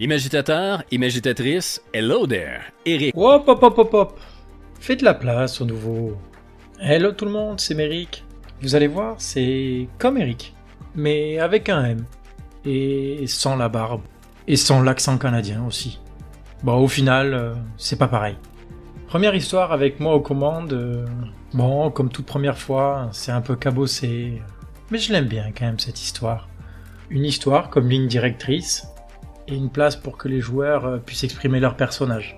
Imagitateur, imagitatrice, hello there, Eric. Hop, hop, hop, hop, hop. Faites de la place au nouveau. Hello tout le monde, c'est Méric. Vous allez voir, c'est comme Eric, mais avec un M. Et sans la barbe. Et sans l'accent canadien aussi. Bon, au final, c'est pas pareil. Première histoire avec moi aux commandes. Bon, comme toute première fois, c'est un peu cabossé. Mais je l'aime bien quand même cette histoire. Une histoire comme ligne directrice. Et une place pour que les joueurs puissent exprimer leur personnage.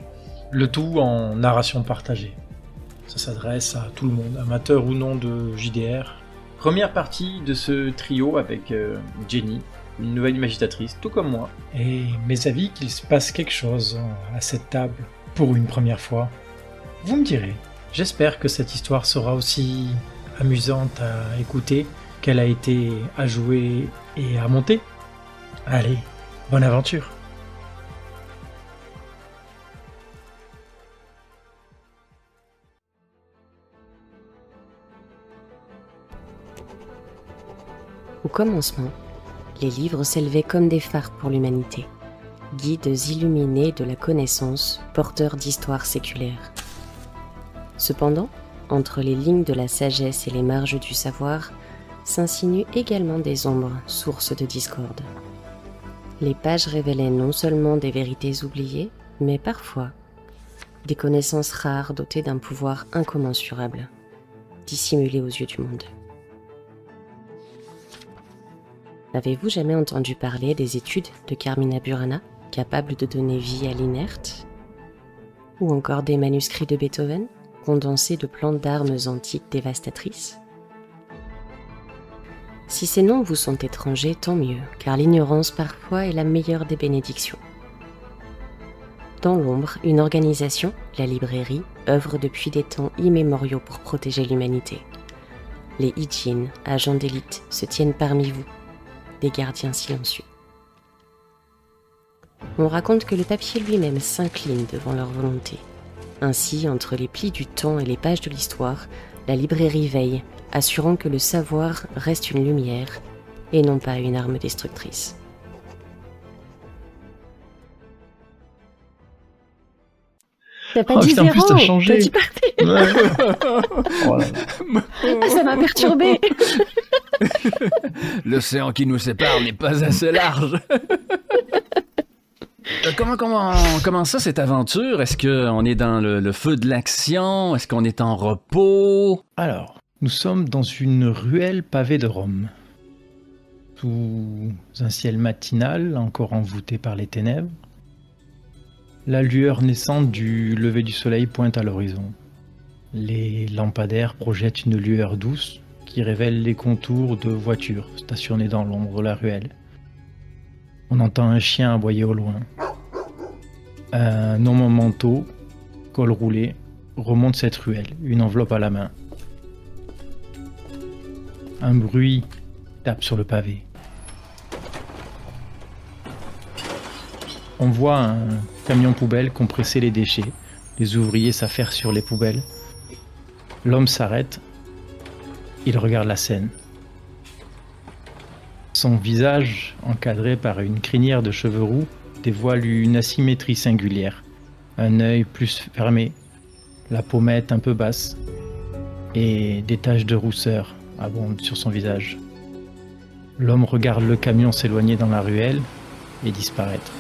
Le tout en narration partagée. Ça s'adresse à tout le monde, amateur ou non de JDR. Première partie de ce trio avec Jenny, une nouvelle imagitatrice, tout comme moi. Et mes avis qu'il se passe quelque chose à cette table, pour une première fois. Vous me direz, j'espère que cette histoire sera aussi amusante à écouter qu'elle a été à jouer et à monter. Allez, bonne aventure! Au commencement, les livres s'élevaient comme des phares pour l'humanité, guides illuminés de la connaissance, porteurs d'histoires séculaires. Cependant, entre les lignes de la sagesse et les marges du savoir, s'insinuent également des ombres, sources de discorde. Les pages révélaient non seulement des vérités oubliées, mais parfois des connaissances rares dotées d'un pouvoir incommensurable, dissimulées aux yeux du monde. N'avez-vous jamais entendu parler des études de Carmina Burana, capables de donner vie à l'inerte? Ou encore des manuscrits de Beethoven, condensés de plans d'armes antiques dévastatrices? Si ces noms vous sont étrangers, tant mieux, car l'ignorance parfois est la meilleure des bénédictions. Dans l'ombre, une organisation, la librairie, œuvre depuis des temps immémoriaux pour protéger l'humanité. Les Ijin, agents d'élite, se tiennent parmi vous, des gardiens silencieux. On raconte que le papier lui-même s'incline devant leur volonté. Ainsi, entre les plis du temps et les pages de l'histoire, la librairie veille, assurant que le savoir reste une lumière et non pas une arme destructrice. T'as pas dit putain, en plus, zéro, t'as changé. t'as dit parfait. Oh là là. Ah, ça m'a perturbé. L'océan qui nous sépare n'est pas assez large. Comment ça, cette aventure? Est-ce qu'on est dans le feu de l'action? Est-ce qu'on est en repos? Alors, nous sommes dans une ruelle pavée de Rome. Sous un ciel matinal, encore envoûté par les ténèbres, la lueur naissante du lever du soleil pointe à l'horizon. Les lampadaires projettent une lueur douce qui révèle les contours de voitures stationnées dans l'ombre de la ruelle. On entend un chien aboyer au loin. Un homme en manteau, col roulé, remonte cette ruelle, une enveloppe à la main. Un bruit tape sur le pavé. On voit un camion poubelle compresser les déchets. Les ouvriers s'affairent sur les poubelles. L'homme s'arrête. Il regarde la scène. Son visage, encadré par une crinière de cheveux roux, dévoile une asymétrie singulière. Un œil plus fermé, la pommette un peu basse, et des taches de rousseur abondent sur son visage. L'homme regarde le camion s'éloigner dans la ruelle et disparaître.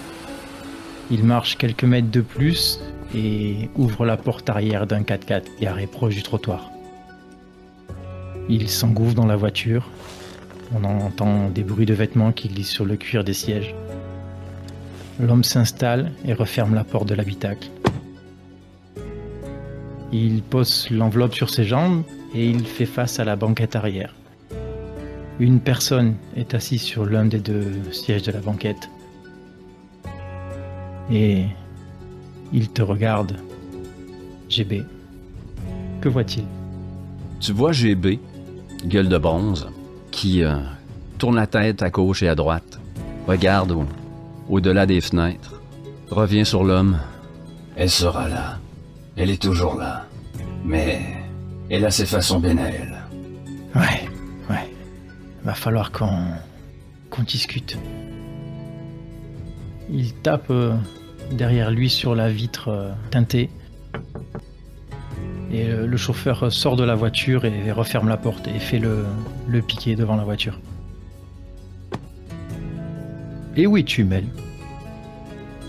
Il marche quelques mètres de plus et ouvre la porte arrière d'un 4x4 garé proche du trottoir. Il s'engouffre dans la voiture. On entend des bruits de vêtements qui glissent sur le cuir des sièges. L'homme s'installe et referme la porte de l'habitacle. Il pose l'enveloppe sur ses jambes et il fait face à la banquette arrière. Une personne est assise sur l'un des deux sièges de la banquette. Et il te regarde. GB. Que voit-il? Tu vois GB, gueule de bronze, qui tourne la tête à gauche et à droite, regarde au-delà des fenêtres, revient sur l'homme. Elle sera là. Elle est toujours là. Mais elle a ses façons bien à elle. Ouais. Va falloir qu'on discute. Il tape derrière lui sur la vitre teintée. Et le chauffeur sort de la voiture et referme la porte et fait le piqué devant la voiture. Et où es-tu, Mel?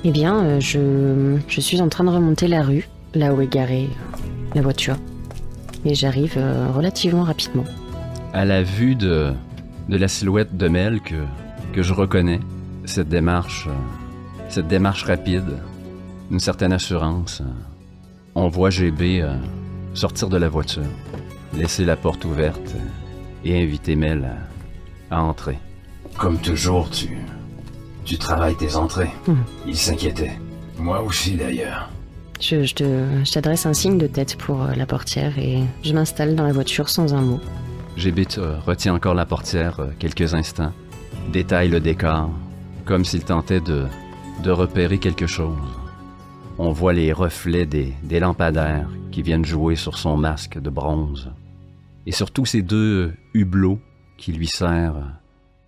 Eh bien, je suis en train de remonter la rue, là où est garée la voiture. Et j'arrive relativement rapidement. À la vue de la silhouette de Mel que je reconnais, cette démarche rapide, une certaine assurance, on voit GB sortir de la voiture, laisser la porte ouverte et inviter Mel à entrer. Comme toujours, tu travailles tes entrées. Il s'inquiétait. Moi aussi, d'ailleurs. Je t'adresse un signe de tête pour la portière et je m'installe dans la voiture sans un mot. GB retient encore la portière quelques instants, détaille le décor, comme s'il tentait de repérer quelque chose. On voit les reflets des lampadaires qui viennent jouer sur son masque de bronze, et surtout ces deux hublots qui lui servent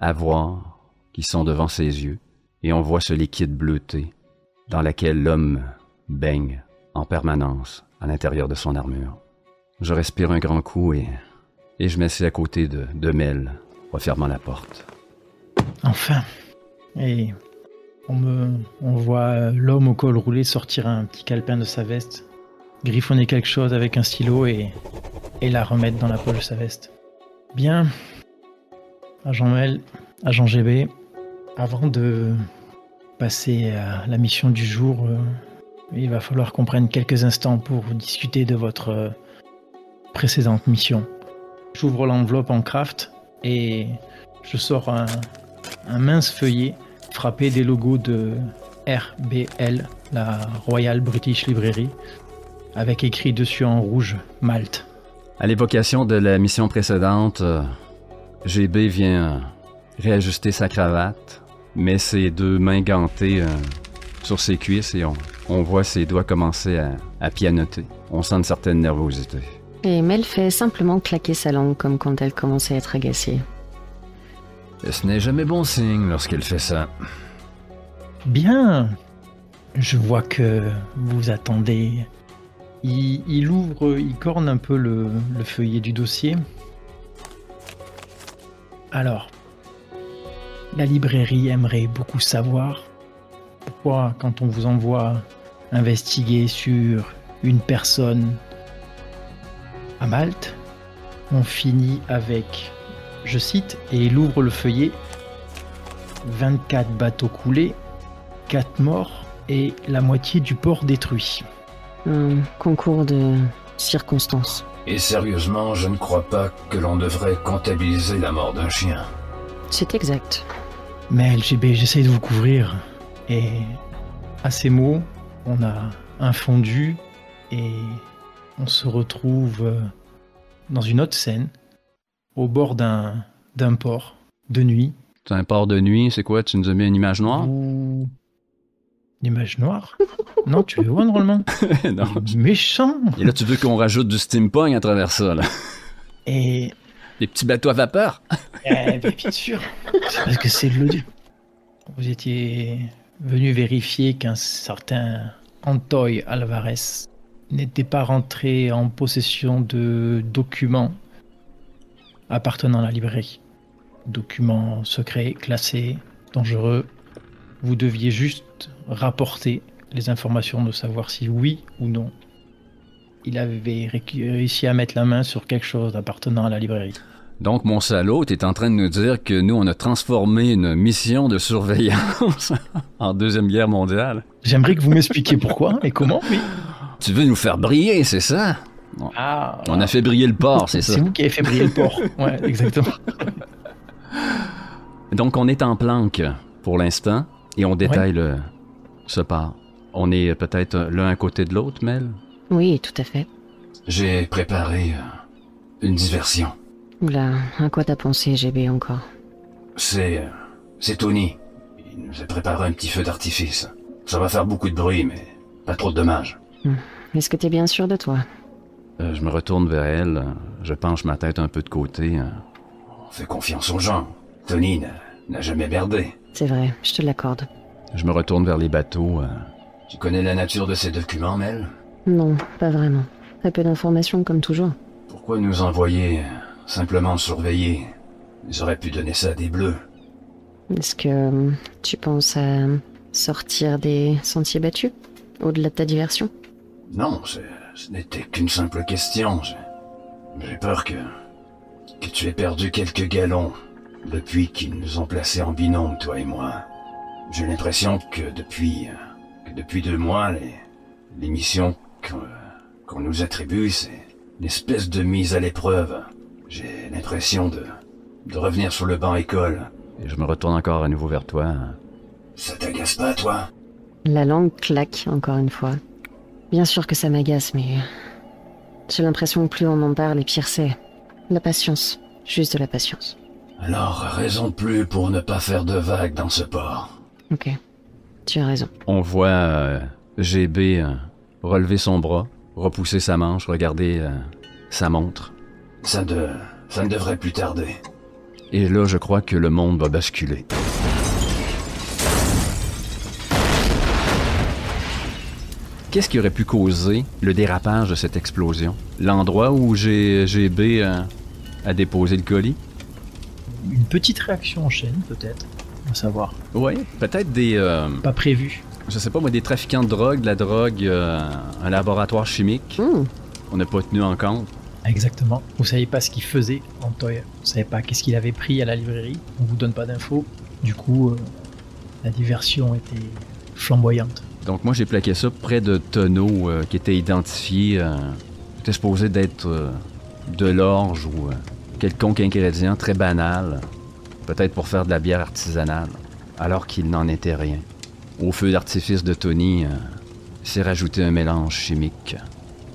à voir, qui sont devant ses yeux, et on voit ce liquide bleuté dans lequel l'homme baigne en permanence à l'intérieur de son armure. Je respire un grand coup et je m'assieds à côté de Mel, refermant la porte. Enfin. Et on voit l'homme au col roulé sortir un petit calepin de sa veste, griffonner quelque chose avec un stylo et la remettre dans la poche de sa veste. Bien. Agent Mel, agent GB, avant de passer à la mission du jour, il va falloir qu'on prenne quelques instants pour discuter de votre précédente mission. J'ouvre l'enveloppe en craft et je sors un mince feuillet frappé des logos de RBL, la Royal British Library, avec écrit dessus en rouge Malte. À l'évocation de la mission précédente, GB vient réajuster sa cravate, met ses deux mains gantées sur ses cuisses et on voit ses doigts commencer à pianoter. On sent une certaine nervosité. Et Mel fait simplement claquer sa langue comme quand elle commence à être agacée. Et ce n'est jamais bon signe lorsqu'elle fait ça. Bien. Je vois que vous attendez. Il ouvre, il corne un peu le feuillet du dossier. Alors, la librairie aimerait beaucoup savoir pourquoi, quand on vous envoie investiguer sur une personne à Malte, on finit avec, je cite, et il ouvre le feuillet, 24 bateaux coulés, 4 morts et la moitié du port détruit. Un concours de circonstances. Et sérieusement, je ne crois pas que l'on devrait comptabiliser la mort d'un chien. C'est exact. Mais LGB, j'essaie de vous couvrir. Et à ces mots, on a un fondu et on se retrouve dans une autre scène, au bord d'un port, de nuit. C'est un port de nuit, c'est quoi? Tu nous as mis une image noire? Une image noire? Non, tu le vois normalement. Non. Méchant. Et là, tu veux qu'on rajoute du steampunk à travers ça, là? Et... Des petits bateaux à vapeur? bien sûr. C'est parce que c'est le... Vous étiez venu vérifier qu'un certain Antoy Alvarez n'était pas rentré en possession de documents appartenant à la librairie. Documents secrets, classés, dangereux. Vous deviez juste rapporter les informations de savoir si oui ou non il avait réussi à mettre la main sur quelque chose appartenant à la librairie. Donc, mon salaud, t'es en train de nous dire que nous, on a transformé une mission de surveillance en Deuxième Guerre mondiale? J'aimerais que vous m'expliquiez pourquoi et comment, oui. Tu veux nous faire briller, c'est ça? Ah, on a fait briller le port, c'est ça? C'est vous qui avez fait briller le port. Ouais, exactement. Donc, on est en planque pour l'instant et on détaille ce port. On est peut-être l'un à côté de l'autre, Mel? Oui, tout à fait. J'ai préparé une diversion. Oula, à quoi t'as pensé, GB, encore? C'est Tony. Il nous a préparé un petit feu d'artifice. Ça va faire beaucoup de bruit, mais pas trop de dommages. Est-ce que t'es bien sûr de toi? Je me retourne vers elle, je penche ma tête un peu de côté. On fait confiance aux gens. Tony n'a jamais merdé. C'est vrai, je te l'accorde. Je me retourne vers les bateaux. Tu connais la nature de ces documents, Mel? Non, pas vraiment. Très peu d'informations comme toujours. Pourquoi nous envoyer simplement surveiller? Ils auraient pu donner ça à des bleus. Est-ce que tu penses à sortir des sentiers battus, au-delà de ta diversion? Non, ce n'était qu'une simple question. J'ai peur que tu aies perdu quelques galons depuis qu'ils nous ont placés en binôme, toi et moi. J'ai l'impression que depuis 2 mois, les missions qu'on nous attribue, c'est une espèce de mise à l'épreuve. J'ai l'impression de revenir sur le banc école. Et je me retourne encore à nouveau vers toi. Ça t'agace pas, toi? La langue claque, encore une fois. Bien sûr que ça m'agace, mais... j'ai l'impression que plus on en parle, et pire c'est. La patience. Juste de la patience. Alors, raison de plus pour ne pas faire de vagues dans ce port. Ok. Tu as raison. On voit GB relever son bras, repousser sa manche, regarder sa montre. Ça ne devrait plus tarder. Et là, je crois que le monde va basculer. Qu'est-ce qui aurait pu causer le dérapage de cette explosion? L'endroit où GB a déposé le colis? Une petite réaction en chaîne, peut-être. On va savoir. Oui, peut-être des... Pas prévu. je sais pas moi, des trafiquants de drogue, de la drogue, un laboratoire chimique. On n'a pas tenu en compte. Exactement. Vous savez pas ce qu'il faisait en Toy. Vous savez pas qu'est-ce qu'il avait pris à la librairie. On vous donne pas d'infos. Du coup, la diversion était flamboyante. Donc moi, j'ai plaqué ça près de tonneaux qui étaient identifiés. C'était supposé d'être de l'orge ou quelconque ingrédient très banal. Peut-être pour faire de la bière artisanale. Alors qu'il n'en était rien. Au feu d'artifice de Tony, s'est rajouté un mélange chimique.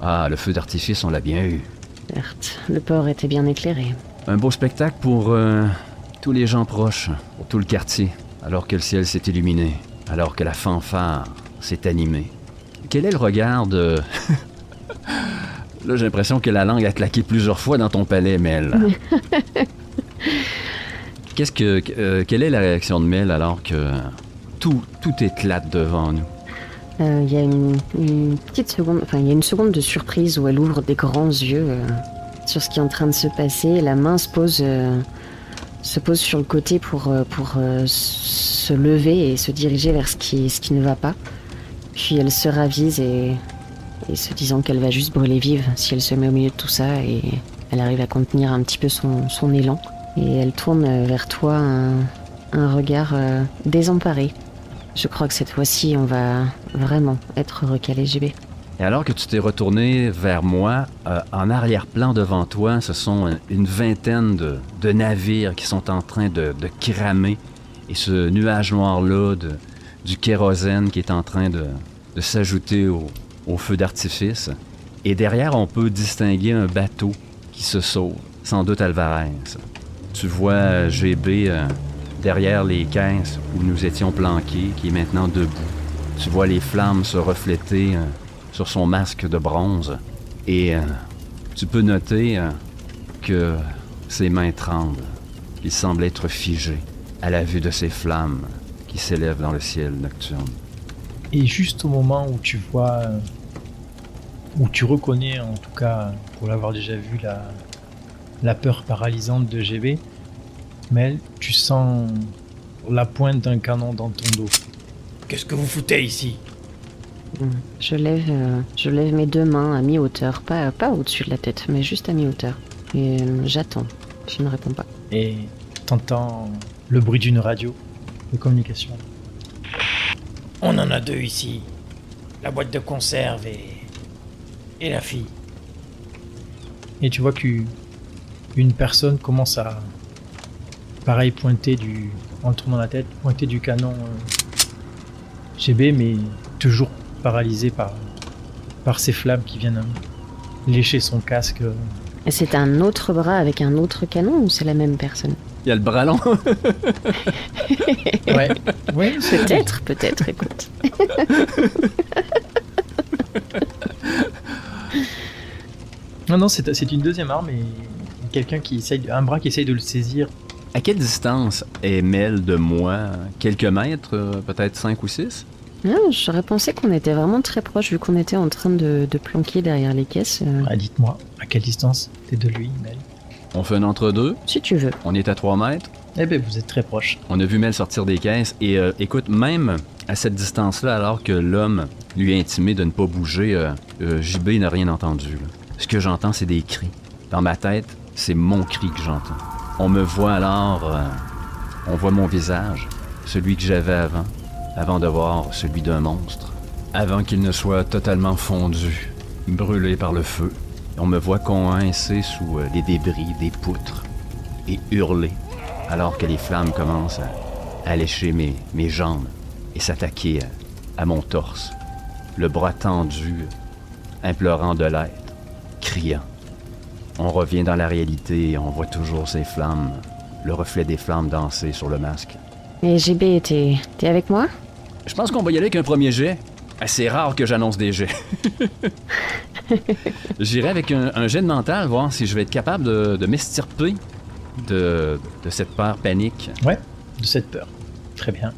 Ah, le feu d'artifice, on l'a bien eu. Certes, le port était bien éclairé. Un beau spectacle pour tous les gens proches, pour tout le quartier, alors que le ciel s'est illuminé, alors que la fanfare s'est animée. Quel est le regard de... Là, j'ai l'impression que la langue a claqué plusieurs fois dans ton palais, Mel. Quelle est la réaction de Mel alors que tout éclate devant nous? Il y a une petite seconde, enfin il y a une seconde de surprise où elle ouvre des grands yeux sur ce qui est en train de se passer. La main se pose sur le côté pour se lever et se diriger vers ce qui ne va pas. Puis elle se ravise et se disant qu'elle va juste brûler vive si elle se met au milieu de tout ça, et elle arrive à contenir un petit peu son élan. Et elle tourne vers toi un regard désemparé. Je crois que cette fois-ci, on va vraiment être recalé, GB. Et alors que tu t'es retourné vers moi, en arrière-plan devant toi, ce sont une vingtaine de navires qui sont en train de cramer. Et ce nuage noir-là, du kérosène qui est en train de s'ajouter au feu d'artifice. Et derrière, on peut distinguer un bateau qui se sauve, sans doute Alvarez. Tu vois GB... derrière les caisses où nous étions planqués, qui est maintenant debout. Tu vois les flammes se refléter sur son masque de bronze. Et tu peux noter que ses mains tremblent. Il semble être figé à la vue de ces flammes qui s'élèvent dans le ciel nocturne. Et juste au moment où tu vois, où tu reconnais, en tout cas, pour l'avoir déjà vu, la peur paralysante de GB, Mel, tu sens la pointe d'un canon dans ton dos. Qu'est-ce que vous foutez ici? Je lève mes deux mains à mi-hauteur, pas au-dessus de la tête, mais juste à mi-hauteur. Et j'attends, je ne réponds pas. Et t'entends le bruit d'une radio de communication. On en a deux ici. La boîte de conserve et la fille. Et tu vois qu'une personne commence à... pareil, en tournant la tête, pointer du canon GB, mais toujours paralysé par ces flammes qui viennent lécher son casque. Et c'est un autre bras avec un autre canon ou c'est la même personne? Il y a le bras long. Ouais, Peut-être, écoute. Non, c'est une deuxième arme et quelqu'un un bras qui essaye de le saisir À quelle distance est Mel de moi? Quelques mètres, peut-être 5 ou 6? Ah, j'aurais pensé qu'on était vraiment très proches vu qu'on était en train de planquer derrière les caisses. Ah, dites-moi, à quelle distance t'es de lui, Mel? On fait un entre-deux. Si tu veux. On est à 3 mètres. Eh ben, vous êtes très proches. On a vu Mel sortir des caisses et écoute, même à cette distance-là, alors que l'homme lui a intimé de ne pas bouger, JB n'a rien entendu. Là. Ce que j'entends, c'est des cris. Dans ma tête, c'est mon cri que j'entends. On me voit alors, on voit mon visage, celui que j'avais avant de voir celui d'un monstre, avant qu'il ne soit totalement fondu, brûlé par le feu. On me voit coincé sous les débris des poutres et hurler, alors que les flammes commencent à lécher mes jambes et s'attaquer à mon torse, le bras tendu, implorant de l'aide, criant. On revient dans la réalité et on voit toujours ces flammes, le reflet des flammes danser sur le masque. Et GB, t'es avec moi? Je pense qu'on va y aller avec un premier jet. C'est rare que j'annonce des jets. J'irai avec un jet de mental, voir si je vais être capable de m'estirper de cette peur panique. Ouais, de cette peur. Très bien.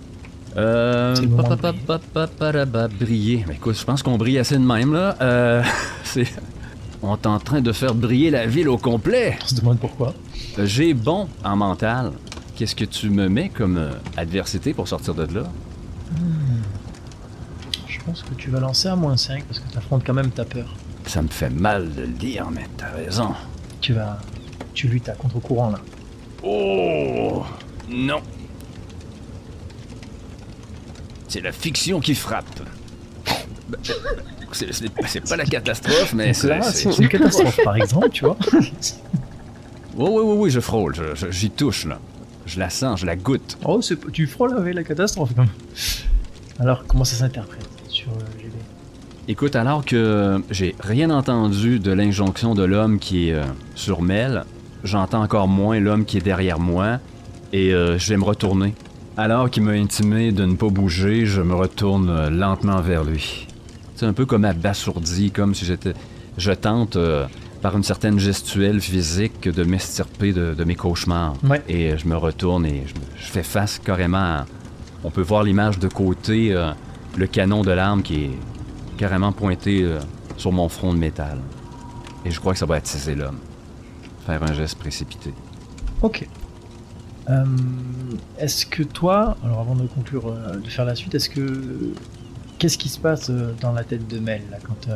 Briller. Mais écoute, je pense qu'on brille assez de même, là. On est en train de faire briller la ville au complet. On se demande pourquoi. J'ai bon en mental. Qu'est-ce que tu me mets comme adversité pour sortir de là? Je pense que tu vas lancer à -5 parce que tu affrontes quand même ta peur. Ça me fait mal de le dire, mais t'as raison. Tu luttes à contre-courant là. Oh non. C'est la fiction qui frappe. C'est pas la catastrophe, mais c'est une catastrophe par exemple, tu vois. Oui, je frôle, j'y touche là. Je la sens, je la goûte. Oh, tu frôles avec la catastrophe quand même. Alors, comment ça s'interprète sur GB? Écoute, alors que j'ai rien entendu de l'injonction de l'homme qui est sur Mel, j'entends encore moins l'homme qui est derrière moi, et je vais me retourner. Alors qu'il m'a intimé de ne pas bouger, je me retourne lentement vers lui. C'est un peu comme abasourdi, comme si je tente, par une certaine gestuelle physique, de m'extirper de mes cauchemars. Ouais. Et je me retourne et je fais face carrément à... On peut voir l'image de côté, le canon de l'arme qui est carrément pointé sur mon front de métal. Et je crois que ça va attiser l'homme. Faire un geste précipité. Ok. Est-ce que toi, alors avant de conclure, de faire la suite, qu'est-ce qui se passe dans la tête de Mel là, quand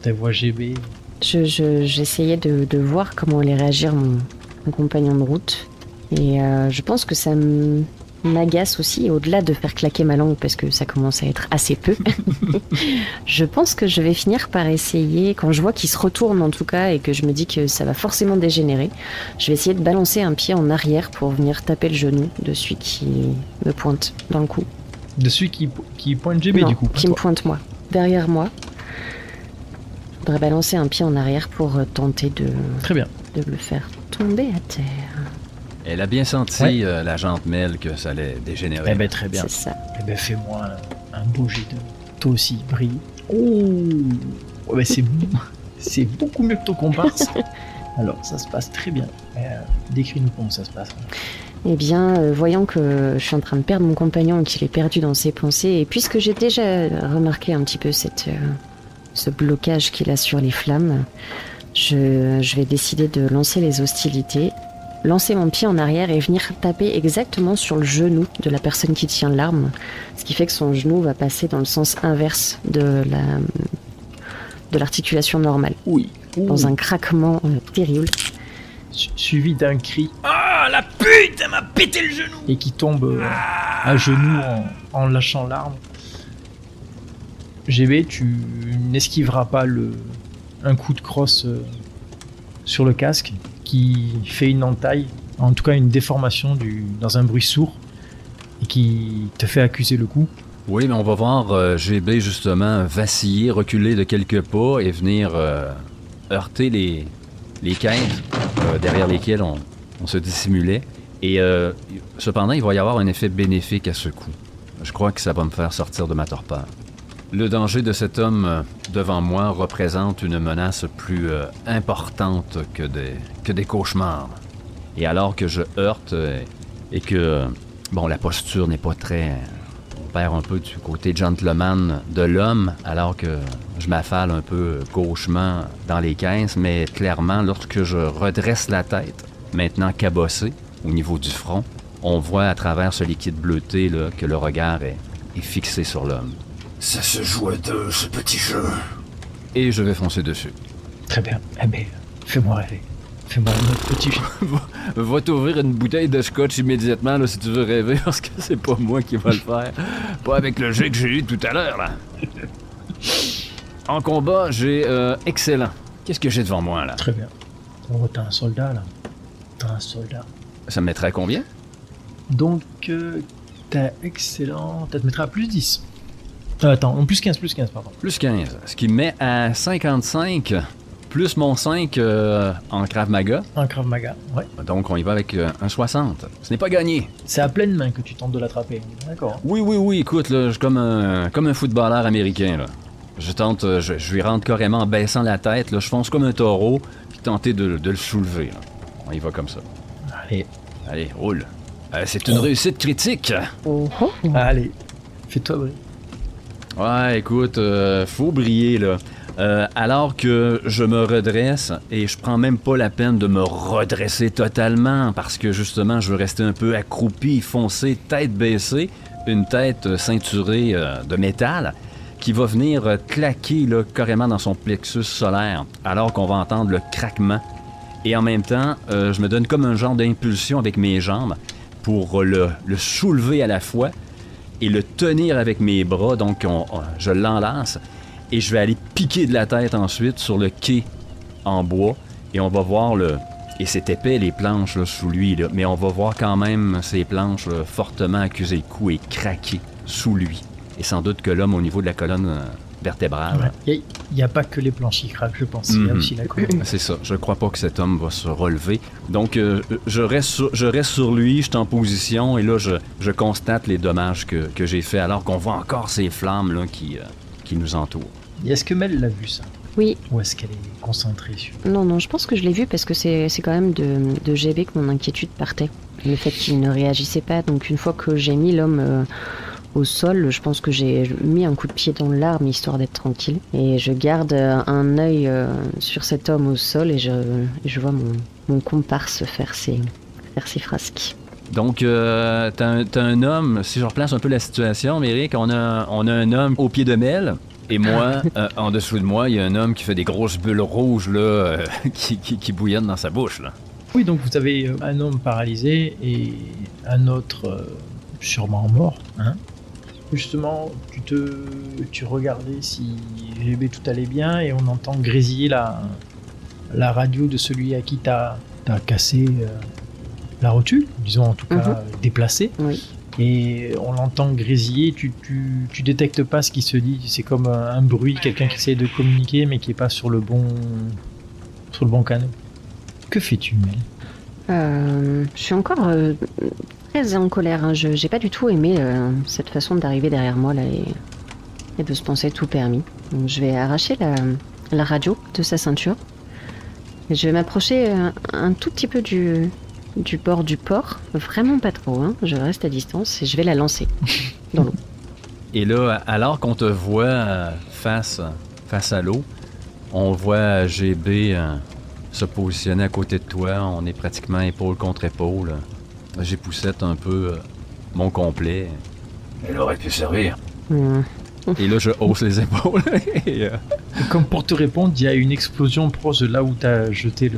elle voit GB? J'essayais de voir comment allait réagir mon compagnon de route. Et je pense que ça m'agace aussi, au-delà de faire claquer ma langue, parce que ça commence à être assez peu. Je pense que je vais finir par essayer, quand je vois qu'il se retourne en tout cas, et que je me dis que ça va forcément dégénérer, je vais essayer de balancer un pied en arrière pour venir taper le genou de celui qui me pointe dans le cou. De celui qui pointe GB du coup? Qui me pointe moi, derrière moi. Je voudrais balancer un pied en arrière pour tenter Très bien. de le faire tomber à terre. Elle a bien senti, la jante Mel, que ça allait dégénérer. Eh ben très bien. C'est ça. Eh ben fais-moi un beau jet de... Toi aussi, brille. Oh ben c'est beaucoup mieux que ton comparse. Alors, ça se passe très bien. Décris-nous comment ça se passe. Eh bien, voyant que je suis en train de perdre mon compagnon et qu'il est perdu dans ses pensées, et puisque j'ai déjà remarqué un petit peu ce blocage qu'il a sur les flammes, je vais décider de lancer les hostilités, lancer mon pied en arrière et venir taper exactement sur le genou de la personne qui tient l'arme, ce qui fait que son genou va passer dans le sens inverse de l'articulation normale. Oui. Dans un craquement terrible. Suivi d'un cri. Ah, la pute, elle m'a pété le genou! Et qui tombe à genoux en lâchant l'arme. GB, tu n'esquiveras pas un coup de crosse sur le casque qui fait une entaille, en tout cas une déformation dans un bruit sourd et qui te fait accuser le coup. Oui, mais on va voir GB justement vaciller, reculer de quelques pas et venir heurter les caisses derrière lesquelles on se dissimulait. Et cependant, il va y avoir un effet bénéfique à ce coup. Je crois que ça va me faire sortir de ma torpeur. Le danger de cet homme devant moi représente une menace plus importante que des cauchemars. Et alors que je heurte et que, bon, la posture n'est pas très... On perd un peu du côté gentleman de l'homme, alors que je m'affale un peu gauchement dans les caisses, mais clairement, lorsque je redresse la tête, maintenant cabossée au niveau du front, on voit à travers ce liquide bleuté là, que le regard est fixé sur l'homme. Ça se joue à deux, ce petit jeu. Et je vais foncer dessus. Très bien. Eh bien, fais-moi rêver. Fais-moi notre petit jeu. Va t'ouvrir une bouteille de scotch immédiatement là, si tu veux rêver, parce que c'est pas moi qui va le faire. Pas avec le jet que j'ai eu tout à l'heure, là. En combat, j'ai excellent. Qu'est-ce que j'ai devant moi, là? Très bien. Oh, t'as un soldat, là. T'as un soldat. Ça me mettrait à combien? Donc, t'as excellent... Ça te mettra à plus 10. Attends, plus 15, pardon. Plus 15, ce qui me met à 55, plus mon 5 en Krav Maga. Un Krav Maga, ouais. Donc, on y va avec un 60. Ce n'est pas gagné. C'est à pleine main que tu tentes de l'attraper. D'accord. Oui, écoute, là, je suis comme un footballeur américain, là. Je tente, je lui rentre carrément en baissant la tête, là, je fonce comme un taureau, puis tenter de le soulever, là. On y va comme ça. Allez, roule. C'est une réussite critique. Allez, fais-toi briller. Ouais, écoute, faut briller, là. Alors que je me redresse, et je prends même pas la peine de me redresser totalement, parce que justement, je veux rester un peu accroupi, foncé, tête baissée, une tête ceinturée de métal, qui va venir claquer là, carrément dans son plexus solaire, alors qu'on va entendre le craquement. Et en même temps, je me donne comme un genre d'impulsion avec mes jambes pour le soulever à la fois et le tenir avec mes bras, donc je l'enlace et je vais aller piquer de la tête ensuite sur le quai en bois et on va voir et c'est épais les planches là, sous lui, là, mais on va voir quand même ces planches là, fortement accuser le coup et craquer sous lui. Et sans doute que l'homme au niveau de la colonne vertébrale... Il n'y a pas que les planches qui craquent, je pense, il y a aussi la colonne. C'est ça, je crois pas que cet homme va se relever. Donc je reste sur lui, je suis en position et là je constate les dommages que j'ai fait alors qu'on voit encore ces flammes là, qui nous entourent. Et est-ce que Mel l'a vu ça? Oui. Ou est-ce qu'elle est concentrée sur... Non, je pense que je l'ai vu parce que c'est quand même de GB que mon inquiétude partait. Le fait qu'il ne réagissait pas, donc une fois que j'ai mis l'homme... au sol, je pense que j'ai mis un coup de pied dans l'arme histoire d'être tranquille. Et je garde un œil sur cet homme au sol et je vois mon comparse faire ses frasques. Donc, t'as un homme, si je replace un peu la situation, Méric, on a un homme au pied de Mel. Et moi, en dessous de moi, il y a un homme qui fait des grosses bulles rouges là, qui bouillonnent dans sa bouche. Là. Oui, donc vous avez un homme paralysé et un autre sûrement mort. Hein? Justement, tu regardais si GB tout allait bien et on entend grésiller la radio de celui à qui t'as cassé la rotule, disons en tout cas déplacée. Oui. Et on l'entend grésiller, tu détectes pas ce qui se dit, c'est comme un bruit, quelqu'un qui essaie de communiquer mais qui est pas sur le bon canal. Que fais-tu, Mel? Je suis encore très en colère, hein. J'ai pas du tout aimé cette façon d'arriver derrière moi là et de se penser tout permis. Donc, je vais arracher la radio de sa ceinture. Et je vais m'approcher un tout petit peu du bord du port, vraiment pas trop, hein. Je reste à distance et je vais la lancer dans l'eau. Et là, alors qu'on te voit face à l'eau, on voit GB se positionner à côté de toi. On est pratiquement épaule contre épaule. J'époussette un peu mon complet. Elle aurait pu servir. Et là, je hausse les épaules. Et comme pour te répondre, il y a une explosion proche de là où tu as jeté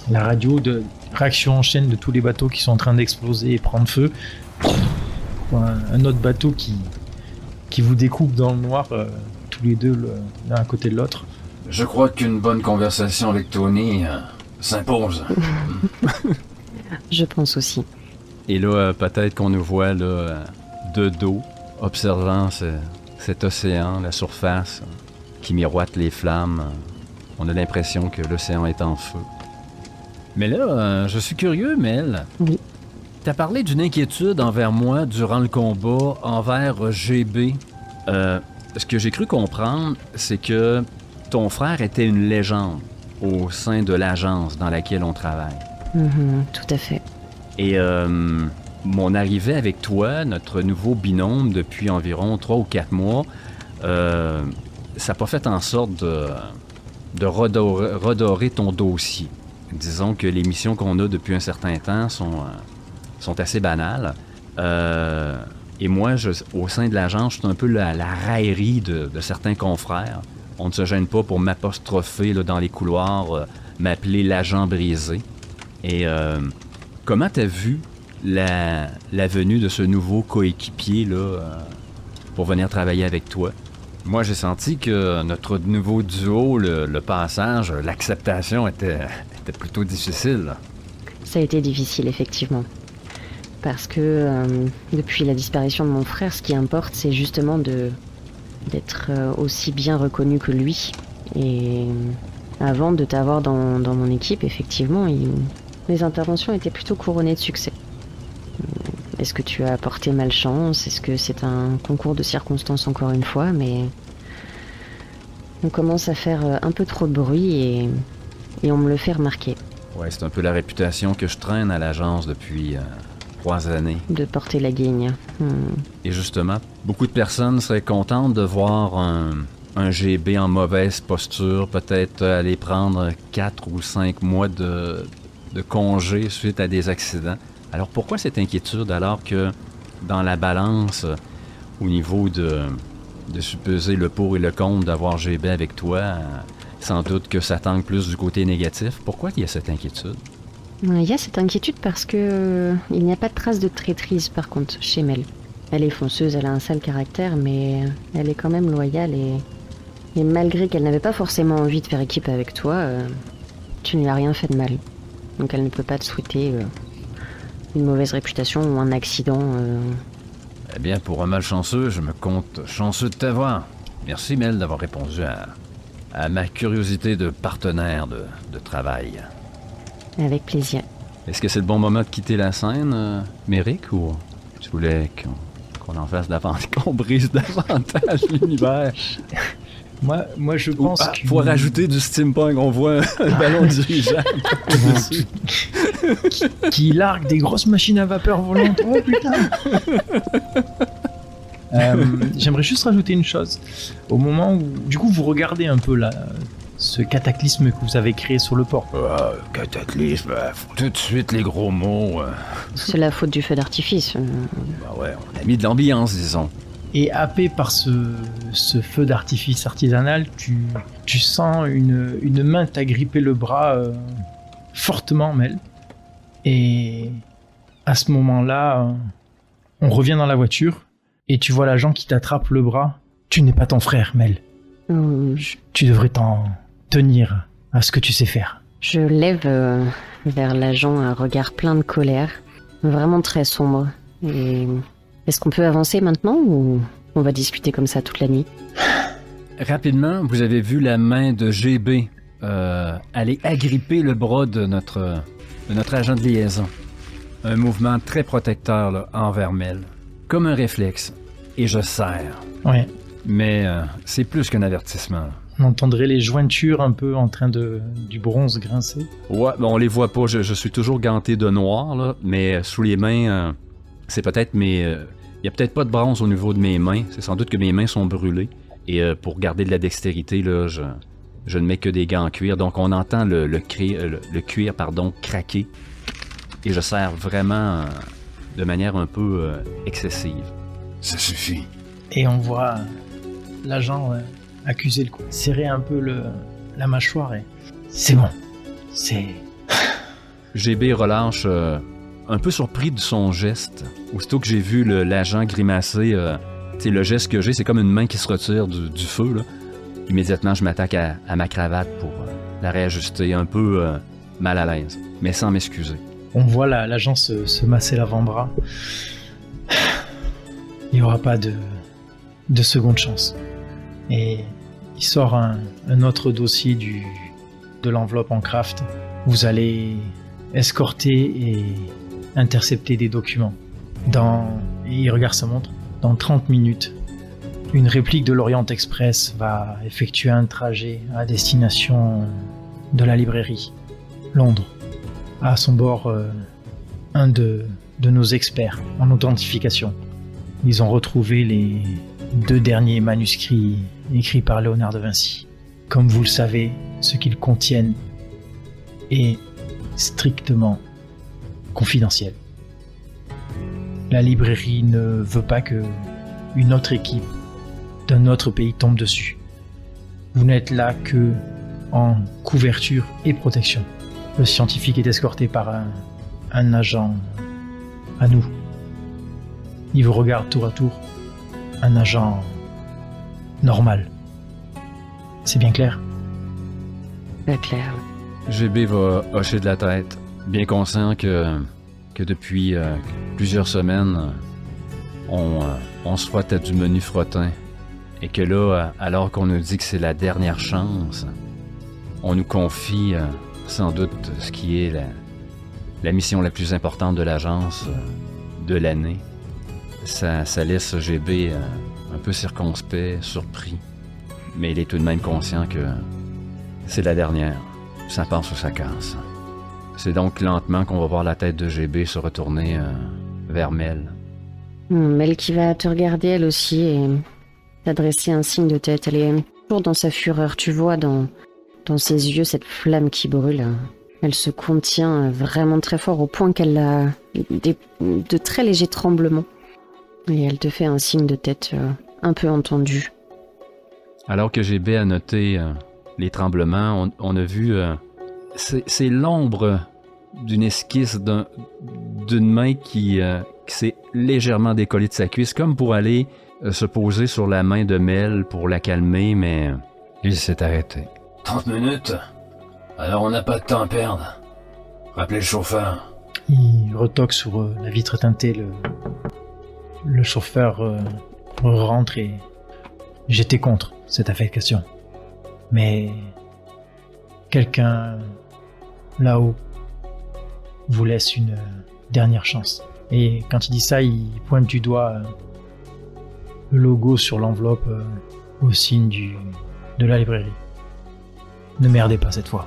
la radio, de réaction en chaîne de tous les bateaux qui sont en train d'exploser et prendre feu. Un autre bateau qui vous découpe dans le noir, tous les deux, l'un à côté de l'autre. Je crois qu'une bonne conversation avec Tony s'impose. Je pense aussi. Et là, peut-être qu'on nous voit là, de dos, observant cet océan, la surface qui miroite les flammes. On a l'impression que l'océan est en feu. Mais là, je suis curieux, Mel. Oui. T'as parlé d'une inquiétude envers moi durant le combat, envers GB. Ce que j'ai cru comprendre, c'est que ton frère était une légende au sein de l'agence dans laquelle on travaille. Tout à fait. Et mon arrivée avec toi, notre nouveau binôme depuis environ 3 ou 4 mois, ça n'a pas fait en sorte de redorer ton dossier. Disons que les missions qu'on a depuis un certain temps sont assez banales. Et moi, au sein de l'agence, je suis un peu la raillerie de certains confrères. On ne se gêne pas pour m'apostropher là, dans les couloirs, m'appeler l'agent brisé. Et comment t'as vu la venue de ce nouveau coéquipier là, pour venir travailler avec toi? Moi, j'ai senti que notre nouveau duo, le passage, l'acceptation était plutôt difficile. Ça a été difficile, effectivement. Parce que depuis la disparition de mon frère, ce qui importe, c'est justement d'être aussi bien reconnu que lui. Et avant de t'avoir dans mon équipe, effectivement, les interventions étaient plutôt couronnées de succès. Est-ce que tu as porté malchance? Est-ce que c'est un concours de circonstances encore une fois? Mais on commence à faire un peu trop de bruit et on me le fait remarquer. Ouais, c'est un peu la réputation que je traîne à l'agence depuis 3 années. De porter la guigne. Et justement, beaucoup de personnes seraient contentes de voir un GB en mauvaise posture, peut-être aller prendre 4 ou 5 mois de congé suite à des accidents. Alors pourquoi cette inquiétude alors que dans la balance, au niveau de supposer le pour et le contre d'avoir GB avec toi, sans doute que ça tangue plus du côté négatif. Pourquoi il y a cette inquiétude? Il y a cette inquiétude parce que il n'y a pas de trace de traîtrise par contre chez Mel. Elle est fonceuse, elle a un sale caractère, mais elle est quand même loyale et malgré qu'elle n'avait pas forcément envie de faire équipe avec toi, tu ne lui as rien fait de mal. Donc elle ne peut pas te souhaiter une mauvaise réputation ou un accident. Eh bien, pour un malchanceux, je me compte chanceux de t'avoir. Merci Mel d'avoir répondu à ma curiosité de partenaire de travail. Avec plaisir. Est-ce que c'est le bon moment de quitter la scène, Méric, ou tu voulais qu'on en fasse davantage, qu'on brise davantage l'univers? Moi, je pense que... Pour rajouter du steampunk, on voit un ballon dirigeable dessus. qui largue des grosses machines à vapeur volantes. Oh putain! J'aimerais juste rajouter une chose. Au moment où, du coup, vous regardez un peu là, ce cataclysme que vous avez créé sur le port. Cataclysme, tout de suite les gros mots. C'est la faute du feu d'artifice. Bah ouais, on a mis de l'ambiance, disons. Et happé par ce feu d'artifice artisanal, tu sens une main t'agripper le bras fortement, Mel. Et à ce moment-là, on revient dans la voiture et tu vois l'agent qui t'attrape le bras. Tu n'es pas ton frère, Mel. Tu devrais t'en tenir à ce que tu sais faire. Je lève vers l'agent un regard plein de colère, vraiment très sombre. Et est-ce qu'on peut avancer maintenant ou on va discuter comme ça toute la nuit? Rapidement, vous avez vu la main de GB aller agripper le bras de notre agent de liaison. Un mouvement très protecteur là, envers Mel. Comme un réflexe. Et je serre. Ouais. Mais c'est plus qu'un avertissement. On entendrait les jointures un peu en train du bronze grincer. Ouais, ben on les voit pas. Je suis toujours ganté de noir, là, mais sous les mains, c'est peut-être mes... Il y a peut-être pas de bronze au niveau de mes mains. C'est sans doute que mes mains sont brûlées. Et pour garder de la dextérité, là, je ne mets que des gants en cuir. Donc on entend le cuir craquer. Et je serre vraiment de manière un peu excessive. Ça suffit. Et on voit l'agent accuser le coup, serrer un peu la mâchoire et... C'est bon. C'est... GB relâche, un peu surpris de son geste. Aussitôt que j'ai vu l'agent grimacer, le geste que j'ai, c'est comme une main qui se retire du feu. Là. Immédiatement, je m'attaque à ma cravate pour la réajuster, un peu mal à l'aise, mais sans m'excuser. On voit l'agent se masser l'avant-bras. Il n'y aura pas de seconde chance. Et il sort un autre dossier de l'enveloppe en craft. Vous allez escorter et intercepter des documents. Et il regarde sa montre. Dans 30 minutes, une réplique de l'Orient Express va effectuer un trajet à destination de la librairie, Londres. à son bord un de nos experts en authentification. Ils ont retrouvé les 2 derniers manuscrits écrits par Léonard de Vinci. Comme vous le savez, ce qu'ils contiennent est strictement confidentiel. La librairie ne veut pas que une autre équipe d'un autre pays tombe dessus. Vous n'êtes là que en couverture et protection. Le scientifique est escorté par un agent à nous. Il vous regarde tour à tour. Un agent normal. C'est bien clair? Pas clair. GB va hocher de la tête, bien conscient que depuis plusieurs semaines, on se frotte à du menu frottin. Et que là, alors qu'on nous dit que c'est la dernière chance, on nous confie sans doute ce qui est la mission la plus importante de l'agence de l'année. Ça laisse GB un peu circonspect, surpris. Mais il est tout de même conscient que c'est la dernière. Ça passe ou ça casse. C'est donc lentement qu'on va voir la tête de GB se retourner vers Mel. Mel qui va te regarder elle aussi et t'adresser un signe de tête. Elle est toujours dans sa fureur. Tu vois dans ses yeux cette flamme qui brûle. Elle se contient vraiment très fort au point qu'elle a de très légers tremblements. Et elle te fait un signe de tête un peu entendu. Alors que GB a noté les tremblements, on a vu... c'est l'ombre d'une esquisse d'une main qui s'est légèrement décollée de sa cuisse, comme pour aller se poser sur la main de Mel pour la calmer, mais il s'est arrêté. 30 minutes? Alors on n'a pas de temps à perdre. Rappelez le chauffeur. Il retoque sur la vitre teintée. Le chauffeur rentre et... J'étais contre cette affectation. Mais... quelqu'un... là-haut... vous laisse une dernière chance. Et quand il dit ça, il pointe du doigt le logo sur l'enveloppe au signe de la librairie. Ne merdez pas cette fois.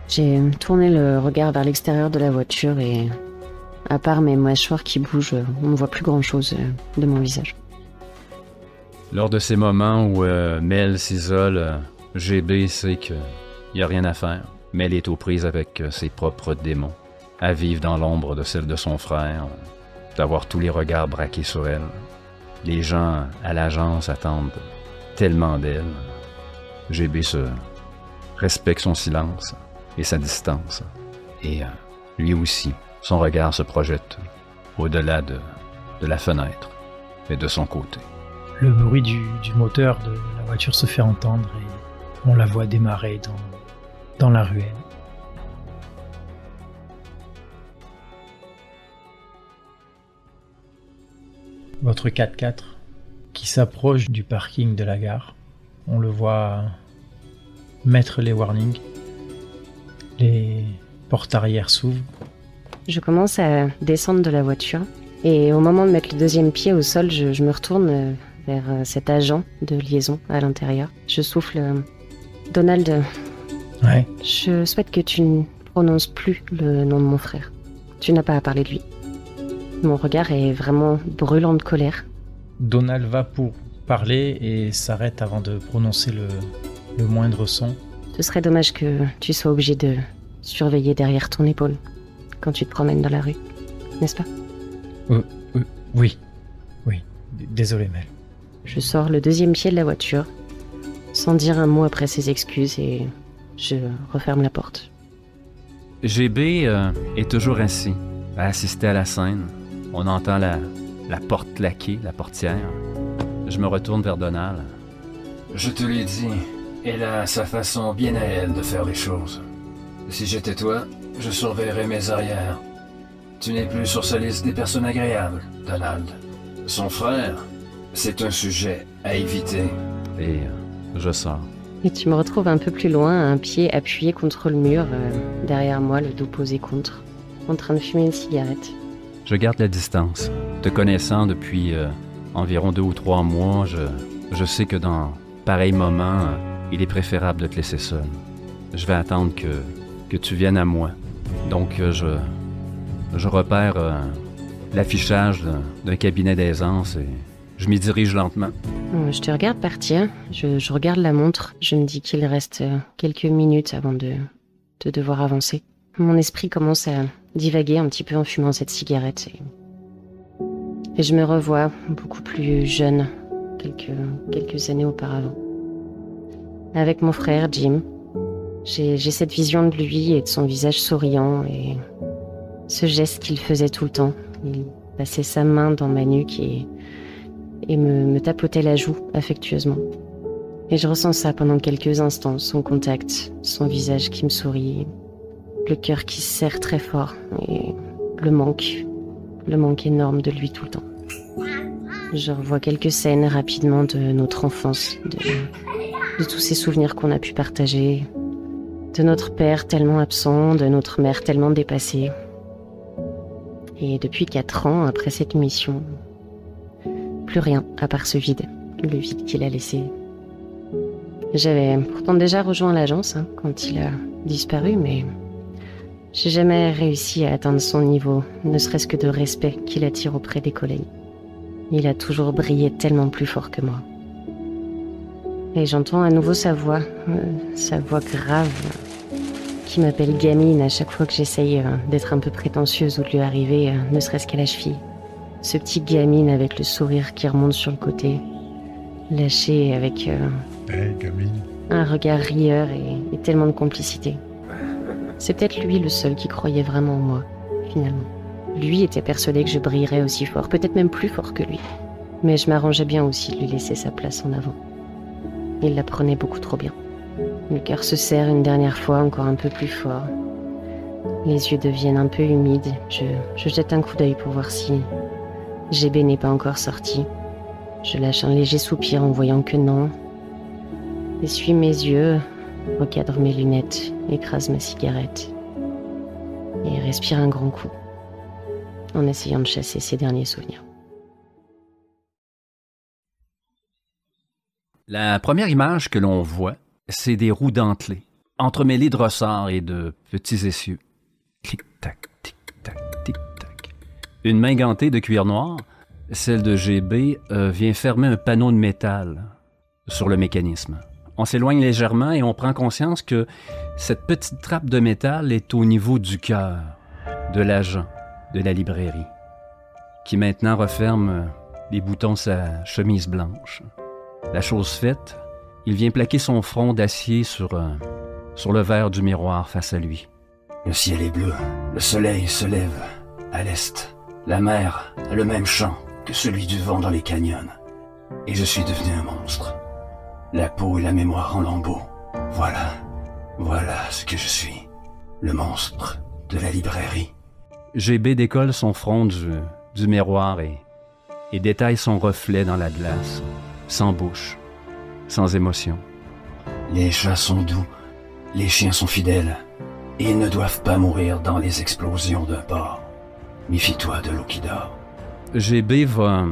J'ai tourné le regard vers l'extérieur de la voiture et, à part mes mâchoires qui bougent, on ne voit plus grand-chose de mon visage. Lors de ces moments où Mel s'isole, GB sait qu'il n'y a rien à faire. Mel est aux prises avec ses propres démons, à vivre dans l'ombre de celle de son frère, d'avoir tous les regards braqués sur elle. Les gens à l'agence attendent tellement d'elle. GB respecte son silence et sa distance. Et lui aussi, son regard se projette au-delà de la fenêtre et de son côté. Le bruit du moteur de la voiture se fait entendre et on la voit démarrer dans la ruelle. Votre 4x4 qui s'approche du parking de la gare. On le voit mettre les warnings. Les portes arrière s'ouvrent. Je commence à descendre de la voiture et au moment de mettre le deuxième pied au sol, je me retourne vers cet agent de liaison à l'intérieur. Je souffle « Donald, Ouais. Je souhaite que tu ne prononces plus le nom de mon frère. Tu n'as pas à parler de lui. » Mon regard est vraiment brûlant de colère. Donald va pour parler et s'arrête avant de prononcer le moindre son. Ce serait dommage que tu sois obligé de surveiller derrière ton épaule quand tu te promènes dans la rue, n'est-ce pas? Oui. Désolé, Mel. Je sors le deuxième pied de la voiture, sans dire un mot après ses excuses, et je referme la porte. GB est toujours assis, à assister à la scène. On entend la porte claquer, la portière. Je me retourne vers Donald. Je te l'ai dit, elle a sa façon bien à elle de faire les choses. Si j'étais toi, je surveillerais mes arrières. Tu n'es plus sur sa liste des personnes agréables, Donald. Son frère, c'est un sujet à éviter. Et je sors. Et tu me retrouves un peu plus loin, un pied appuyé contre le mur, derrière moi, le dos posé contre, en train de fumer une cigarette. Je garde la distance. Te connaissant depuis environ 2 ou 3 mois, je sais que dans pareil moment, il est préférable de te laisser seul. Je vais attendre que tu viennes à moi Donc, je repère l'affichage d'un cabinet d'aisance et je m'y dirige lentement. Je te regarde partir, je regarde la montre, je me dis qu'il reste quelques minutes avant de devoir avancer. Mon esprit commence à divaguer un petit peu en fumant cette cigarette et je me revois beaucoup plus jeune quelques années auparavant. Avec mon frère Jim, j'ai cette vision de lui et de son visage souriant et ce geste qu'il faisait tout le temps. Il passait sa main dans ma nuque et me tapotait la joue affectueusement. Et je ressens ça pendant quelques instants, son contact, son visage qui me sourit, le cœur qui se serre très fort et le manque énorme de lui tout le temps. Je revois quelques scènes rapidement de notre enfance, de tous ces souvenirs qu'on a pu partager, de notre père tellement absent, de notre mère tellement dépassée. Et depuis 4 ans, après cette mission, plus rien à part ce vide, le vide qu'il a laissé. J'avais pourtant déjà rejoint l'agence quand il a disparu, mais j'ai jamais réussi à atteindre son niveau, ne serait-ce que de respect qu'il attire auprès des collègues. Il a toujours brillé tellement plus fort que moi. Et j'entends à nouveau sa voix grave, qui m'appelle gamine à chaque fois que j'essaye d'être un peu prétentieuse ou de lui arriver, ne serait-ce qu'à la cheville. Ce petit gamine avec le sourire qui remonte sur le côté, lâché avec un regard rieur et tellement de complicité. C'est peut-être lui le seul qui croyait vraiment en moi, finalement. Lui était persuadé que je brillerais aussi fort, peut-être même plus fort que lui. Mais je m'arrangeais bien aussi de lui laisser sa place en avant. Il la prenait beaucoup trop bien. Le cœur se serre une dernière fois, encore un peu plus fort. Les yeux deviennent un peu humides. Je jette un coup d'œil pour voir si GB n'est pas encore sorti. Je lâche un léger soupir en voyant que non. Essuie mes yeux, recadre mes lunettes, écrase ma cigarette et respire un grand coup, en essayant de chasser ces derniers souvenirs. La première image que l'on voit, c'est des roues dentelées, entremêlées de ressorts et de petits essieux. Tic-tac, tic-tac, tic-tac. Une main gantée de cuir noir, celle de GB, vient fermer un panneau de métal sur le mécanisme. On s'éloigne légèrement et on prend conscience que cette petite trappe de métal est au niveau du cœur de l'agent de la librairie, qui maintenant referme les boutons de sa chemise blanche. La chose faite, il vient plaquer son front d'acier sur le verre du miroir face à lui. Le ciel est bleu, le soleil se lève à l'est. La mer a le même chant que celui du vent dans les canyons. Et je suis devenu un monstre. La peau et la mémoire en lambeaux. Voilà ce que je suis. Le monstre de la librairie. GB décolle son front du miroir et détaille son reflet dans la glace, sans bouche, sans émotion. Les chats sont doux, les chiens sont fidèles, et ils ne doivent pas mourir dans les explosions d'un port. Méfie-toi de l'eau qui dort. GB va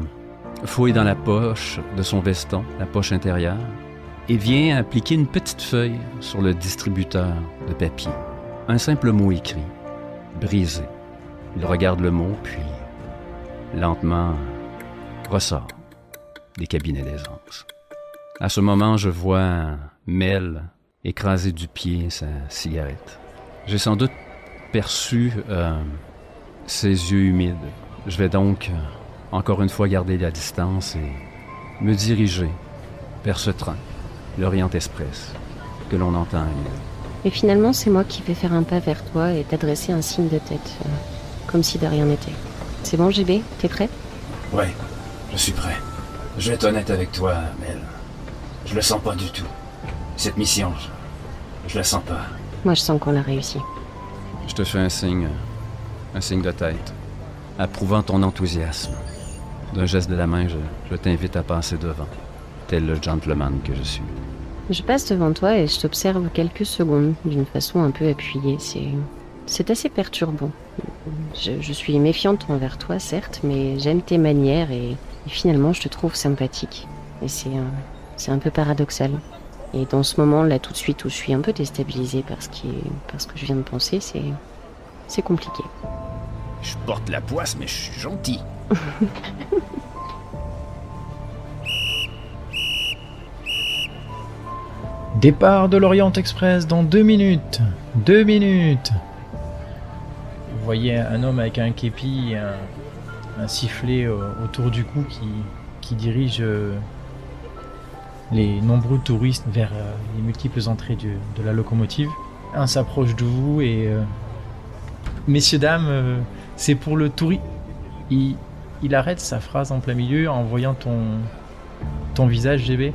fouiller dans la poche de son veston, la poche intérieure, et vient appliquer une petite feuille sur le distributeur de papier. Un simple mot écrit, brisé. Il regarde le mot, puis lentement ressort des cabinets d'aisance. À ce moment, je vois Mel écraser du pied sa cigarette. J'ai sans doute perçu ses yeux humides. Je vais donc encore une fois garder la distance et me diriger vers ce train, l'Orient Express, que l'on entend. Et finalement, c'est moi qui vais faire un pas vers toi et t'adresser un signe de tête, comme si de rien n'était. C'est bon, GB? T'es prêt? Ouais, je suis prêt. Je vais être honnête avec toi, Mel. Je le sens pas du tout. Cette mission, je la sens pas. Moi, je sens qu'on l'a réussi. Je te fais un signe de tête, approuvant ton enthousiasme. D'un geste de la main, je t'invite à passer devant, tel le gentleman que je suis. Je passe devant toi et je t'observe quelques secondes, d'une façon un peu appuyée. C'est assez perturbant. Je suis méfiante envers toi, certes, mais j'aime tes manières et finalement, je te trouve sympathique. Et c'est un peu paradoxal. Et dans ce moment, là, tout de suite, où je suis un peu déstabilisée par ce que je viens de penser, c'est compliqué. Je porte la poisse, mais je suis gentil. Départ de l'Orient Express dans 2 minutes. 2 minutes. Vous voyez un homme avec un képi et un sifflet autour du cou qui dirige les nombreux touristes vers les multiples entrées de la locomotive. Un s'approche de vous et... messieurs, dames, c'est pour le tourisme. Il arrête sa phrase en plein milieu en voyant ton visage, GB.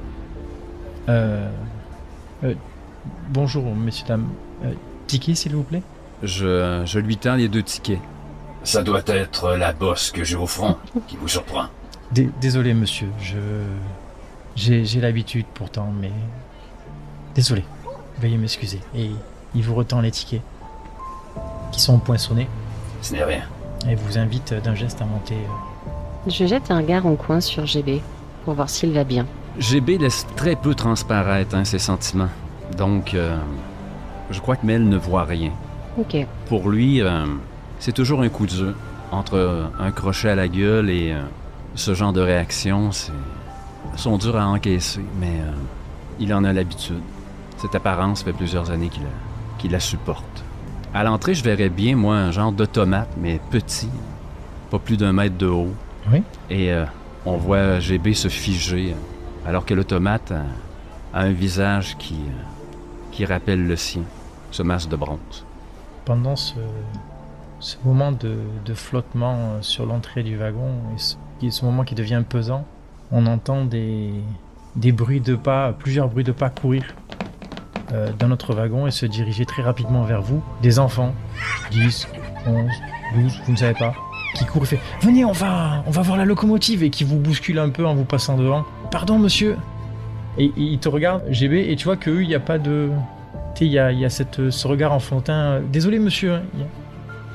Bonjour, messieurs, dames. Ticket, s'il vous plaît. Je lui tends les 2 tickets. Ça doit être la bosse que j'ai au front qui vous surprend. Désolé, monsieur. J'ai l'habitude pourtant, mais... Désolé. Veuillez m'excuser. Et il vous retend les tickets, qui sont poinçonnés, Ce n'est rien. et vous invite d'un geste à monter. Je jette un regard en coin sur GB pour voir s'il va bien. GB laisse très peu transparaître ses sentiments. Donc, je crois que Mel ne voit rien. Ok. Pour lui, c'est toujours un coup dur. Entre un crochet à la gueule et ce genre de réaction, sont durs à encaisser, mais il en a l'habitude. Cette apparence fait plusieurs années qu'il la supporte. À l'entrée, je verrais bien, moi, un genre d'automate, mais petit, pas plus d'1 mètre de haut. Oui. Et on voit GB se figer, alors que l'automate a un visage qui rappelle le sien, ce masque de bronze. Pendant ce moment de flottement sur l'entrée du wagon, et ce moment qui devient pesant, on entend des bruits de pas, plusieurs bruits de pas courir dans notre wagon et se diriger très rapidement vers vous. Des enfants, 10, 11, 12, vous ne savez pas, qui courent et fait « Venez, on va voir la locomotive » et qui vous bousculent un peu en vous passant devant. « Pardon, monsieur !» Et ils te regardent, GB, et tu vois qu'eux, il n'y a pas de... Tu sais, il y a ce regard enfantin. « Désolé, monsieur. »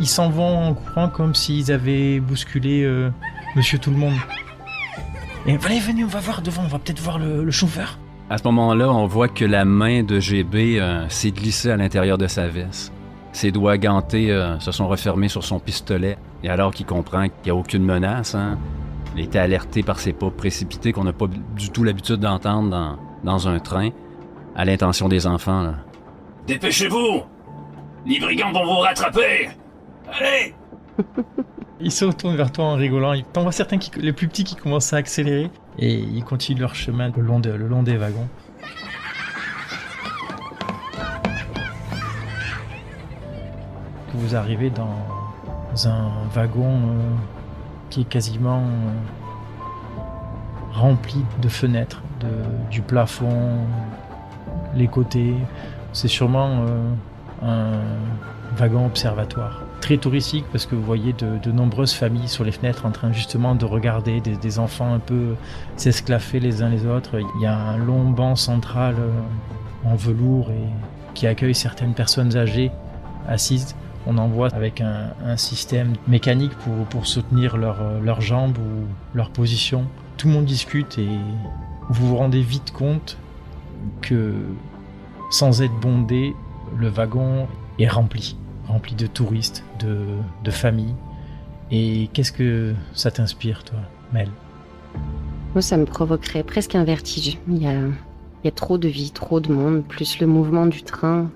Ils s'en vont en courant comme s'ils avaient bousculé monsieur tout le monde. Et venez, on va voir devant, on va peut-être voir le chauffeur. À ce moment-là, on voit que la main de GB s'est glissée à l'intérieur de sa veste. Ses doigts gantés se sont refermés sur son pistolet. Et alors qu'il comprend qu'il n'y a aucune menace, il était alerté par ses pas précipités qu'on n'a pas du tout l'habitude d'entendre dans un train, à l'intention des enfants. Là. Dépêchez-vous! Les brigands vont vous rattraper! Allez! Ils se retournent vers toi en rigolant. T'en vois certains, les plus petits, qui commencent à accélérer. Et ils continuent leur chemin le long des wagons. Vous arrivez dans un wagon qui est quasiment rempli de fenêtres, du plafond, les côtés. C'est sûrement un wagon observatoire. Très touristique parce que vous voyez de nombreuses familles sur les fenêtres en train justement de regarder des enfants un peu s'esclaffer les uns les autres. Il y a un long banc central en velours et qui accueille certaines personnes âgées assises. On en voit avec un système mécanique pour soutenir leurs jambes ou leur position. Tout le monde discute et vous vous rendez vite compte que sans être bondé, le wagon est rempli de touristes, de familles. Et qu'est-ce que ça t'inspire, toi, Mel? Moi, ça me provoquerait presque un vertige. Il y a trop de vie, trop de monde, plus le mouvement du train.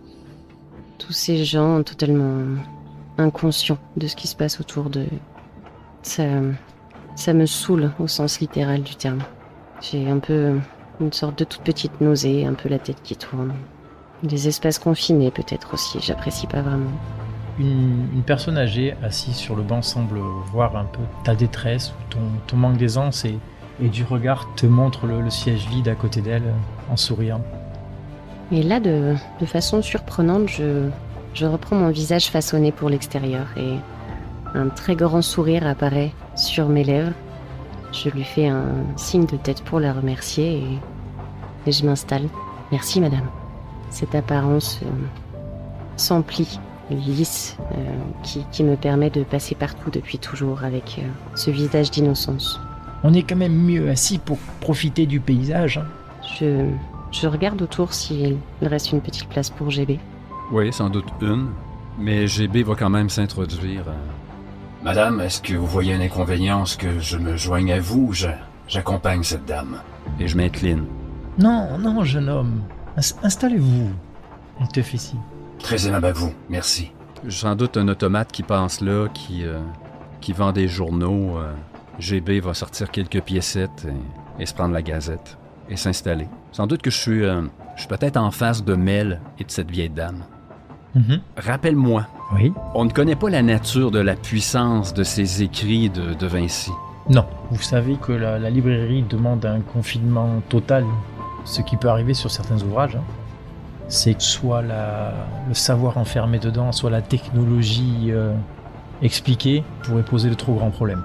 Tous ces gens totalement inconscients de ce qui se passe autour d'eux. Ça me saoule au sens littéral du terme. J'ai un peu une sorte de toute petite nausée, un peu la tête qui tourne. Des espaces confinés peut-être aussi, j'apprécie pas vraiment. Une personne âgée assise sur le banc semble voir un peu ta détresse ou ton manque d'aisance et du regard te montre le siège vide à côté d'elle en souriant. Et là, de façon surprenante, je reprends mon visage façonné pour l'extérieur et un très grand sourire apparaît sur mes lèvres. Je lui fais un signe de tête pour la remercier et je m'installe. Merci madame. Cette apparence s'emplit, lisse, qui me permet de passer partout depuis toujours avec ce visage d'innocence. On est quand même mieux assis pour profiter du paysage. Je regarde autour s'il reste une petite place pour GB. Oui, sans doute une. Mais GB va quand même s'introduire. Madame, est-ce que vous voyez un inconvénient à ce que je me joigne à vous ou j'accompagne cette dame? Et je m'incline. Non, non, jeune homme. Installez-vous. Il te fait signe. Très aimable à vous, merci. Sans doute un automate qui passe là, qui vend des journaux. GB va sortir quelques piécettes et se prendre la gazette et s'installer. Sans doute que je suis peut-être en face de Mel et de cette vieille dame. Rappelle-moi, Oui. on ne connaît pas la nature de la puissance de ces écrits de Vinci. Non. Vous savez que la librairie demande un confinement total, ce qui peut arriver sur certains ouvrages. C'est que soit le savoir enfermé dedans, soit la technologie expliquée pourrait poser de trop grands problèmes.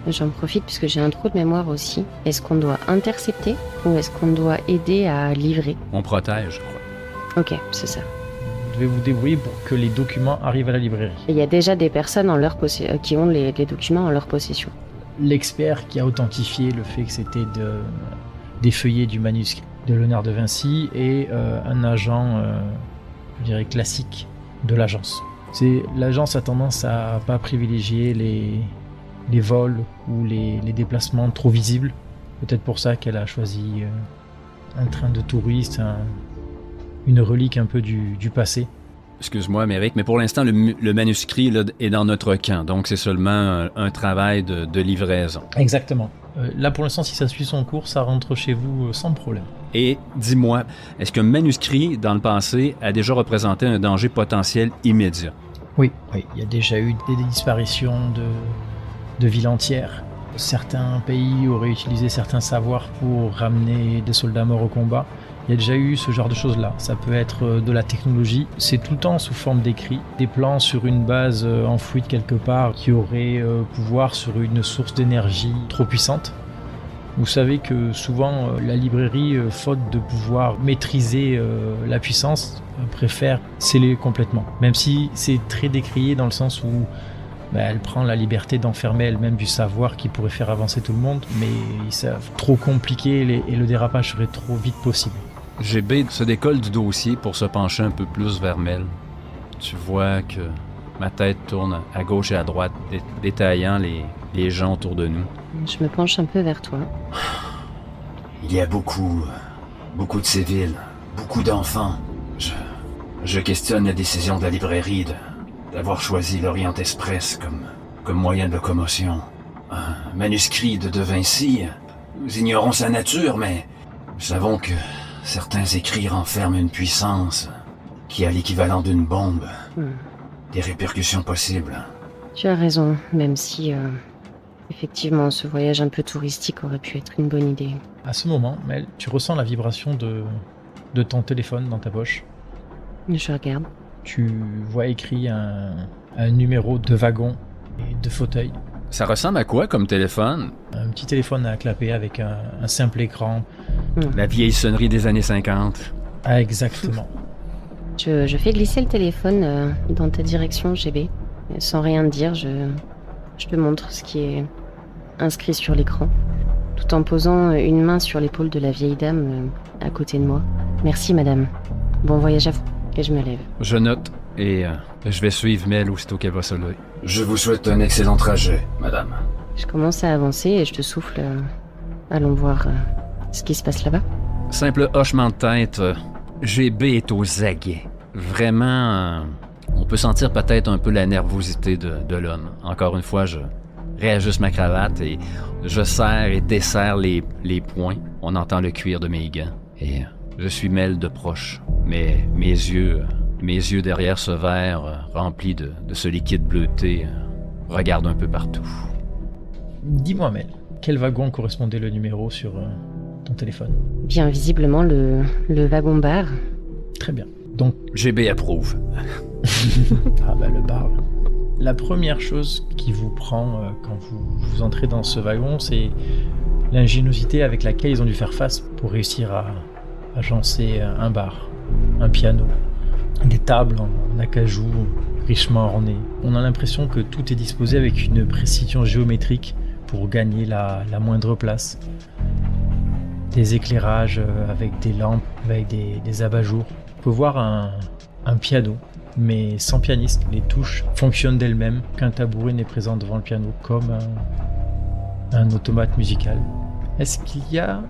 J'en profite puisque j'ai un trou de mémoire aussi. Est-ce qu'on doit intercepter ou est-ce qu'on doit aider à livrer? On protège, je crois. Ok, c'est ça. Vous devez vous débrouiller pour que les documents arrivent à la librairie. Il y a déjà des personnes qui ont les documents en leur possession. L'expert qui a authentifié le fait que c'était des feuillets du manuscrit de Léonard de Vinci et un agent, je dirais, classique de l'agence. L'agence a tendance à pas privilégier les vols ou les déplacements trop visibles. Peut-être pour ça qu'elle a choisi un train de touristes, une relique un peu du passé. Excuse-moi, Méric, mais pour l'instant, le manuscrit là, est dans notre camp, donc c'est seulement un travail de livraison. Exactement. Là, pour l'instant, si ça suit son cours, ça rentre chez vous sans problème. Et dis-moi, est-ce qu'un manuscrit, dans le passé, a déjà représenté un danger potentiel immédiat? Oui, il y a déjà eu des disparitions de villes entières. Certains pays auraient utilisé certains savoirs pour ramener des soldats morts au combat. Il y a déjà eu ce genre de choses-là. Ça peut être de la technologie. C'est tout le temps sous forme d'écrit. Des plans sur une base enfouie quelque part qui aurait pouvoir sur une source d'énergie trop puissante. Vous savez que souvent, la librairie, faute de pouvoir maîtriser la puissance, préfère sceller complètement. Même si c'est très décrié dans le sens où elle prend la liberté d'enfermer elle-même du savoir qui pourrait faire avancer tout le monde, mais ils savent trop compliqué et le dérapage serait trop vite possible. GB se décolle du dossier pour se pencher un peu plus vers Mel. Tu vois que ma tête tourne à gauche et à droite, détaillant les gens autour de nous. Je me penche un peu vers toi. Il y a beaucoup de civils, beaucoup d'enfants. Je questionne la décision de la librairie d'avoir choisi l'Orient Express comme moyen de locomotion. Un manuscrit de Vinci, nous ignorons sa nature, mais nous savons que certains écrits renferment une puissance qui a l'équivalent d'une bombe. Des répercussions possibles. Tu as raison, même si effectivement ce voyage un peu touristique aurait pu être une bonne idée. À ce moment, Mel, tu ressens la vibration de ton téléphone dans ta poche. Je regarde. Tu vois écrit un numéro de wagon et de fauteuil. Ça ressemble à quoi comme téléphone? Un petit téléphone à clapper avec un simple écran. La vieille sonnerie des années 50. Ah, exactement. Je fais glisser le téléphone dans ta direction, GB. Sans rien dire, je te montre ce qui est inscrit sur l'écran, tout en posant une main sur l'épaule de la vieille dame à côté de moi. Merci, madame. Bon voyage à vous. Et je me lève. Je note et je vais suivre Mel aussitôt qu'elle va se lever. Je vous souhaite un excellent trajet, madame. Je commence à avancer et je te souffle. Allons voir ce qui se passe là-bas. Simple hochement de tête. GB est aux aguets. Vraiment, on peut sentir peut-être un peu la nervosité de l'homme. Encore une fois, je réajuste ma cravate et je serre et desserre les poings. On entend le cuir de mes gants. Et je suis Mel de proche. Mais mes yeux derrière ce verre rempli de ce liquide bleuté regardent un peu partout. Dis-moi, Mel, quel wagon correspondait le numéro sur ton téléphone? Bien visiblement le wagon-bar. Très bien. Donc, GB approuve. Ah bah le bar. La première chose qui vous prend quand vous entrez dans ce wagon, c'est l'ingéniosité avec laquelle ils ont dû faire face pour réussir à agencer un bar, un piano, des tables en acajou richement ornées. On a l'impression que tout est disposé avec une précision géométrique pour gagner la moindre place. Des éclairages avec des lampes, avec des abat-jours. On peut voir un piano mais sans pianiste. Les touches fonctionnent d'elles-mêmes qu'un tabouret n'est présent devant le piano, comme un automate musical. Est-ce qu'il y a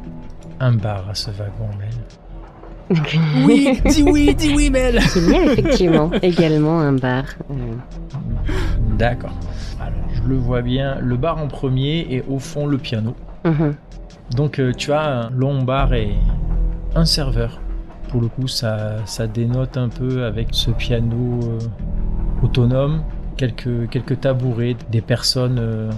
un bar à ce wagon, Mel? Oui, dis oui, Mel. Il y a effectivement également un bar. D'accord. Alors, je le vois bien, le bar en premier et au fond le piano. Donc tu as un long bar et un serveur. Pour le coup, ça dénote un peu avec ce piano autonome, quelques tabourets, des personnes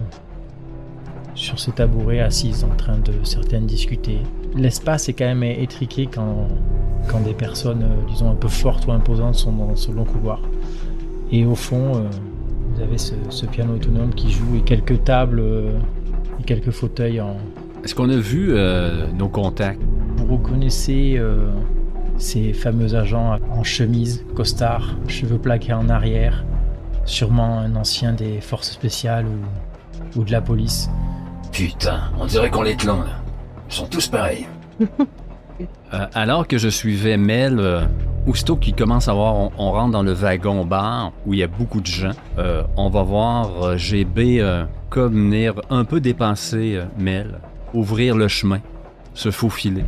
sur ces tabourets assises en train de certaines discuter. L'espace est quand même étriqué quand des personnes, disons, un peu fortes ou imposantes sont dans ce long couloir. Et au fond, vous avez ce piano autonome qui joue et quelques tables et quelques fauteuils en... Est-ce qu'on a vu nos contacts? Vous reconnaissez ces fameux agents en chemise, costard, cheveux plaqués en arrière, sûrement un ancien des forces spéciales ou de la police. Putain, on dirait qu'on les clone, là. Ils sont tous pareils. Alors que je suivais Mel, aussitôt qu'il commence à voir, on rentre dans le wagon-bar où il y a beaucoup de gens. On va voir GB comme venir un peu dépenser Mel, ouvrir le chemin, se faufiler,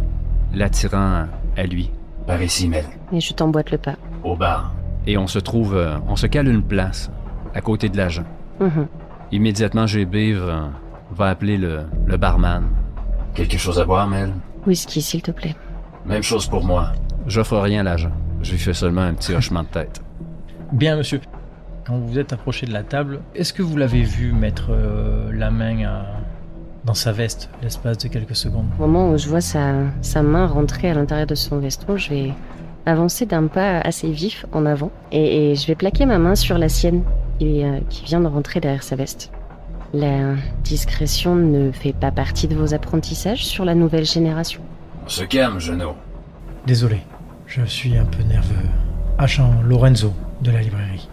l'attirant à lui. Par ici, Mel. Et je t'emboîte le pas. Au bar. Et on se cale une place à côté de l'agent. Immédiatement, GB va appeler le barman. Quelque chose à boire, Mel? Whisky, s'il te plaît. Même chose pour moi. J'offre rien à l'agent. Je lui fais seulement un petit hochement de tête. Bien, monsieur. Quand vous vous êtes approché de la table, est-ce que vous l'avez vu mettre la main dans sa veste l'espace de quelques secondes? Au moment où je vois sa main rentrer à l'intérieur de son veston, je vais avancer d'un pas assez vif en avant et je vais plaquer ma main sur la sienne qui vient de rentrer derrière sa veste. La discrétion ne fait pas partie de vos apprentissages sur la nouvelle génération. On se calme, Jeannot. Désolé, je suis un peu nerveux. Agent Lorenzo de la librairie.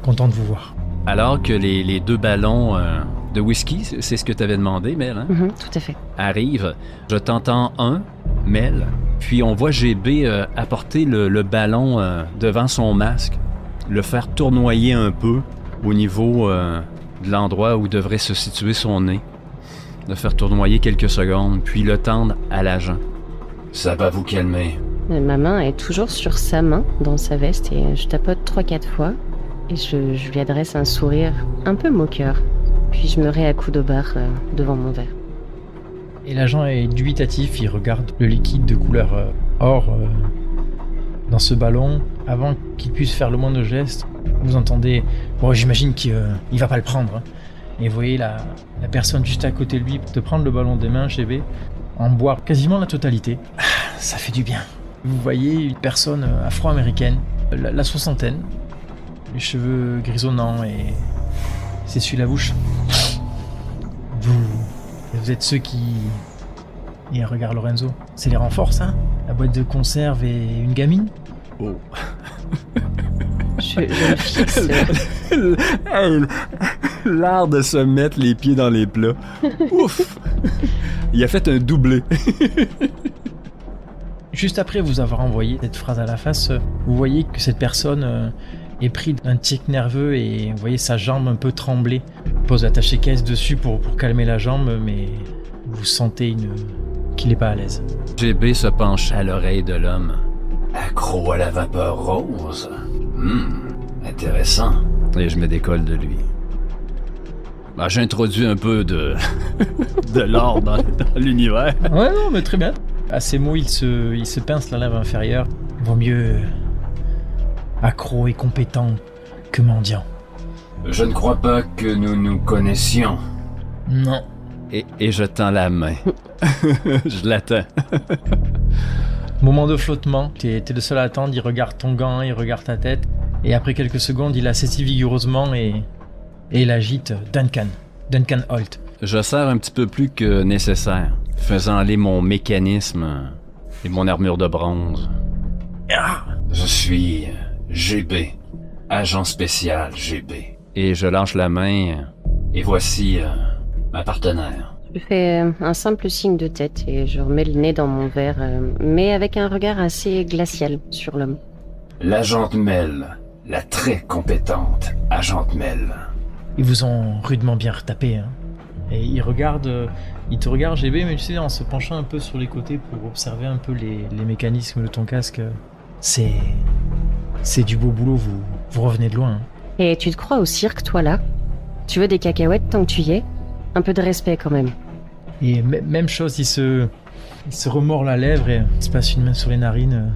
Content de vous voir. Alors que les deux ballons de whisky, c'est ce que tu avais demandé, Mel, hein? Tout à fait. Arrive, je t'entends un, Mel, puis on voit GB apporter le ballon devant son masque, le faire tournoyer un peu au niveau de l'endroit où devrait se situer son nez, le faire tournoyer quelques secondes, puis le tendre à l'agent. Ça va vous calmer. Ma main est toujours sur sa main dans sa veste et je tapote 3-4 fois et je lui adresse un sourire un peu moqueur. Puis je me réaccoude au bar devant mon verre. Et l'agent est dubitatif, il regarde le liquide de couleur or dans ce ballon. Avant qu'il puisse faire le moindre geste, vous entendez... Bon, j'imagine qu'il va pas le prendre. Hein. Et vous voyez la personne juste à côté de lui de prendre le ballon des mains, GB, en boire quasiment la totalité. Ah, ça fait du bien. Vous voyez une personne afro-américaine, la soixantaine, les cheveux grisonnants et s'essuie la bouche. Vous êtes ceux qui... Et regarde Lorenzo, c'est les renforts, ça? La boîte de conserve et une gamine? Oh. Je le fixe. L'art de se mettre les pieds dans les plats. Ouf! Il a fait un doublé. Juste après vous avoir envoyé cette phrase à la face, vous voyez que cette personne est prise d'un tic nerveux et vous voyez sa jambe un peu trembler. Il pose l'attaché-caisse dessus pour calmer la jambe, mais vous sentez qu'il n'est pas à l'aise. GB se penche à l'oreille de l'homme. Accro à la vapeur rose. Intéressant. Et je me décolle de lui. Ben, j'introduis un peu de l'or dans l'univers. Ouais, non, mais très bien. À ces mots, il se pince la lèvre inférieure. Vaut mieux accro et compétent que mendiant. Je ne crois pas que nous nous connaissions. Non. Et je tends la main. Je l'attends. Moment de flottement, t'es le seul à attendre, il regarde ton gant, il regarde ta tête, et après quelques secondes, il la saisit vigoureusement et il agite Duncan Holt. Je serre un petit peu plus que nécessaire, faisant aller mon mécanisme et mon armure de bronze. Ah! Je suis GB, agent spécial GB. Et je lâche la main. Et voici ma partenaire. Je fais un simple signe de tête et je remets le nez dans mon verre, mais avec un regard assez glacial sur l'homme. L'agente Mel, la très compétente agente Mel. Ils vous ont rudement bien retapé, hein. Et il te regarde GB, mais tu sais, en se penchant un peu sur les côtés pour observer un peu les mécanismes de ton casque. C'est du beau boulot, vous revenez de loin, hein. Et tu te crois au cirque, toi, là? Tu veux des cacahuètes tant que tu y es? Un peu de respect, quand même. Et même chose, il se remord la lèvre et il se passe une main sur les narines.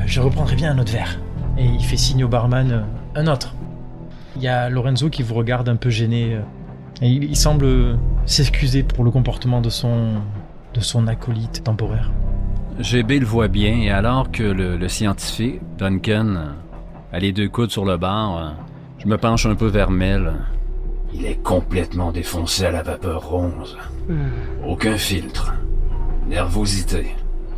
Je reprendrai bien un autre verre. Et il fait signe au barman, un autre. Il y a Lorenzo qui vous regarde un peu gêné. Et il semble s'excuser pour le comportement de son acolyte temporaire. GB le voit bien, et alors que le scientifique, Duncan, a les deux coudes sur le bar, je me penche un peu vers Mel. Il est complètement défoncé à la vapeur rose. Aucun filtre. Nervosité.